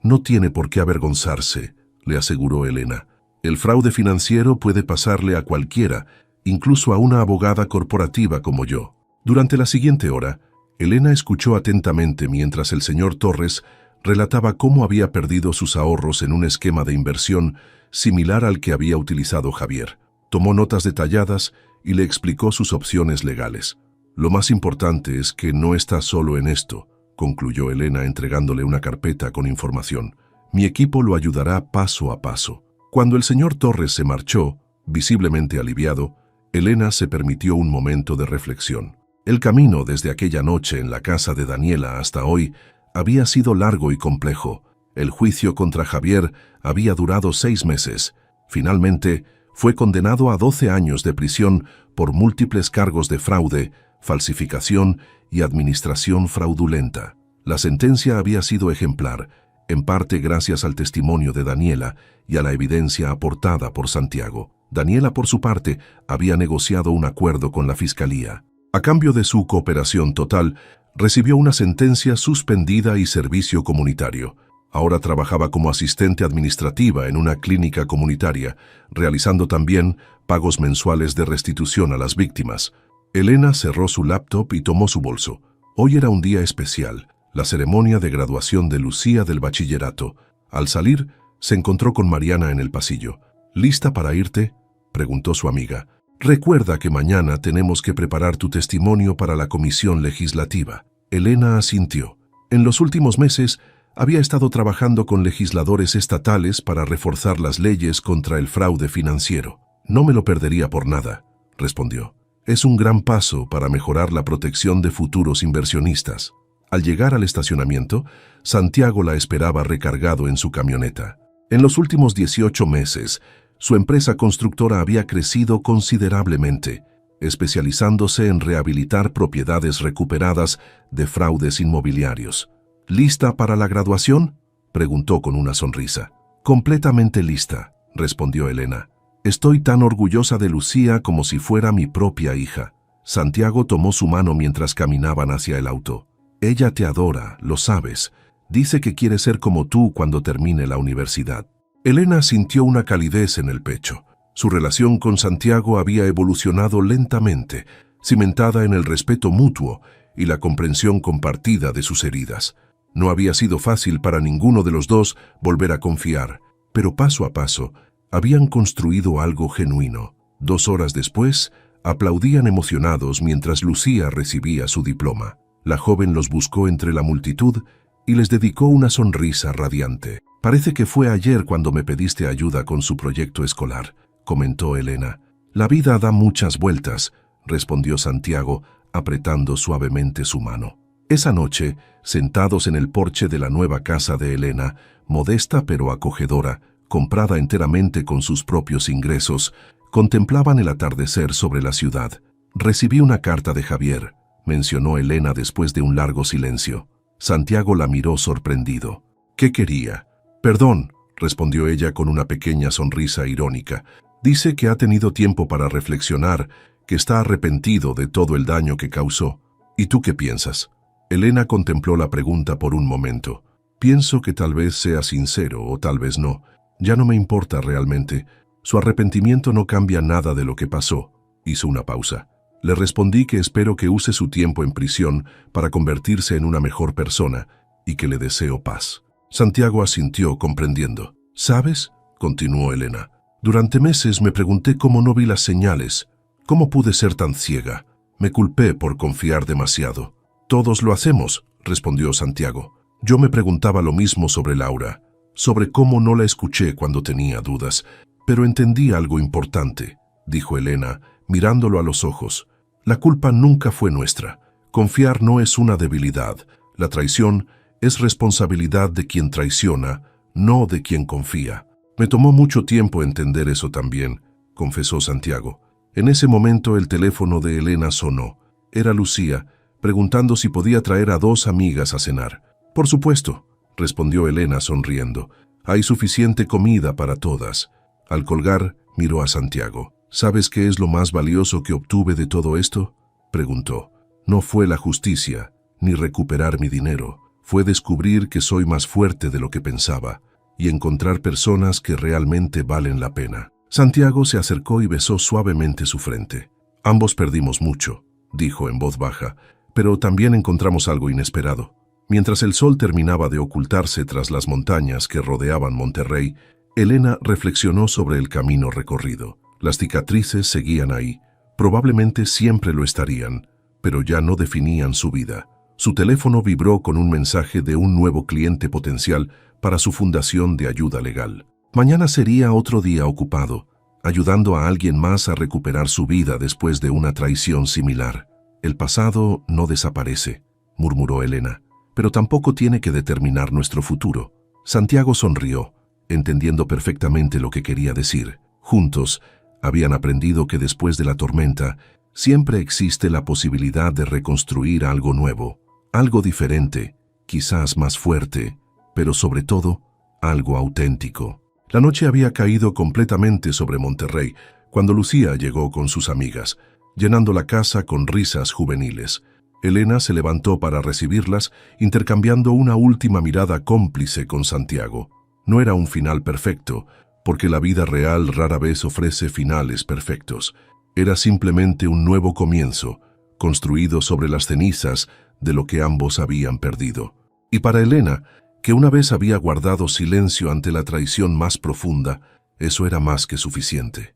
no tiene por qué avergonzarse, le aseguró Elena. El fraude financiero puede pasarle a cualquiera, incluso a una abogada corporativa como yo. Durante la siguiente hora, Elena escuchó atentamente mientras el señor Torres relataba cómo había perdido sus ahorros en un esquema de inversión similar al que había utilizado Javier. Tomó notas detalladas y le explicó sus opciones legales. Lo más importante es que no está solo en esto, concluyó Elena entregándole una carpeta con información. Mi equipo lo ayudará paso a paso. Cuando el señor Torres se marchó, visiblemente aliviado, Elena se permitió un momento de reflexión. El camino desde aquella noche en la casa de Daniela hasta hoy había sido largo y complejo. El juicio contra Javier había durado 6 meses. Finalmente, fue condenado a 12 años de prisión por múltiples cargos de fraude, falsificación y administración fraudulenta. La sentencia había sido ejemplar, en parte gracias al testimonio de Daniela y a la evidencia aportada por Santiago. Daniela, por su parte, había negociado un acuerdo con la Fiscalía. A cambio de su cooperación total, recibió una sentencia suspendida y servicio comunitario. Ahora trabajaba como asistente administrativa en una clínica comunitaria, realizando también pagos mensuales de restitución a las víctimas. Elena cerró su laptop y tomó su bolso. Hoy era un día especial, la ceremonia de graduación de Lucía del bachillerato. Al salir, se encontró con Mariana en el pasillo. ¿Lista para irte?, preguntó su amiga. Recuerda que mañana tenemos que preparar tu testimonio para la comisión legislativa. Elena asintió. En los últimos meses, había estado trabajando con legisladores estatales para reforzar las leyes contra el fraude financiero. No me lo perdería por nada, respondió. Es un gran paso para mejorar la protección de futuros inversionistas. Al llegar al estacionamiento, Santiago la esperaba recargado en su camioneta. En los últimos 18 meses, su empresa constructora había crecido considerablemente, especializándose en rehabilitar propiedades recuperadas de fraudes inmobiliarios. ¿Lista para la graduación?, preguntó con una sonrisa. Completamente lista, respondió Elena. Estoy tan orgullosa de Lucía como si fuera mi propia hija. Santiago tomó su mano mientras caminaban hacia el auto. Ella te adora, lo sabes. Dice que quiere ser como tú cuando termine la universidad. Elena sintió una calidez en el pecho. Su relación con Santiago había evolucionado lentamente, cimentada en el respeto mutuo y la comprensión compartida de sus heridas. No había sido fácil para ninguno de los dos volver a confiar, pero paso a paso habían construido algo genuino. 2 horas después, aplaudían emocionados mientras Lucía recibía su diploma. La joven los buscó entre la multitud y les dedicó una sonrisa radiante. Parece que fue ayer cuando me pediste ayuda con su proyecto escolar, comentó Elena. La vida da muchas vueltas, respondió Santiago, apretando suavemente su mano. Esa noche, sentados en el porche de la nueva casa de Elena, modesta pero acogedora, comprada enteramente con sus propios ingresos, contemplaban el atardecer sobre la ciudad. Recibí una carta de Javier, mencionó Elena después de un largo silencio. Santiago la miró sorprendido. ¿Qué quería? Perdón, respondió ella con una pequeña sonrisa irónica. Dice que ha tenido tiempo para reflexionar, que está arrepentido de todo el daño que causó. ¿Y tú qué piensas? Elena contempló la pregunta por un momento. Pienso que tal vez sea sincero o tal vez no. Ya no me importa realmente. Su arrepentimiento no cambia nada de lo que pasó. Hizo una pausa. Le respondí que espero que use su tiempo en prisión para convertirse en una mejor persona y que le deseo paz. Santiago asintió, comprendiendo. ¿Sabes?, continuó Elena. Durante meses me pregunté cómo no vi las señales. ¿Cómo pude ser tan ciega? Me culpé por confiar demasiado. Todos lo hacemos, respondió Santiago. Yo me preguntaba lo mismo sobre Laura, sobre cómo no la escuché cuando tenía dudas, pero entendí algo importante, dijo Elena, mirándolo a los ojos. La culpa nunca fue nuestra. Confiar no es una debilidad. La traición es responsabilidad de quien traiciona, no de quien confía. Me tomó mucho tiempo entender eso también, confesó Santiago. En ese momento el teléfono de Elena sonó. Era Lucía, preguntando si podía traer a 2 amigas a cenar. Por supuesto, respondió Elena sonriendo. Hay suficiente comida para todas. Al colgar, miró a Santiago. ¿Sabes qué es lo más valioso que obtuve de todo esto?, preguntó. No fue la justicia, ni recuperar mi dinero. Fue descubrir que soy más fuerte de lo que pensaba y encontrar personas que realmente valen la pena. Santiago se acercó y besó suavemente su frente. Ambos perdimos mucho, dijo en voz baja, pero también encontramos algo inesperado. Mientras el sol terminaba de ocultarse tras las montañas que rodeaban Monterrey, Elena reflexionó sobre el camino recorrido. Las cicatrices seguían ahí, probablemente siempre lo estarían, pero ya no definían su vida. Su teléfono vibró con un mensaje de un nuevo cliente potencial para su fundación de ayuda legal. Mañana sería otro día ocupado, ayudando a alguien más a recuperar su vida después de una traición similar. El pasado no desaparece, murmuró Elena, pero tampoco tiene que determinar nuestro futuro. Santiago sonrió, entendiendo perfectamente lo que quería decir. Juntos, habían aprendido que después de la tormenta, siempre existe la posibilidad de reconstruir algo nuevo, algo diferente, quizás más fuerte, pero sobre todo, algo auténtico. La noche había caído completamente sobre Monterrey cuando Lucía llegó con sus amigas, llenando la casa con risas juveniles. Elena se levantó para recibirlas, intercambiando una última mirada cómplice con Santiago. No era un final perfecto, porque la vida real rara vez ofrece finales perfectos. Era simplemente un nuevo comienzo, construido sobre las cenizas de lo que ambos habían perdido. Y para Elena, que una vez había guardado silencio ante la traición más profunda, eso era más que suficiente.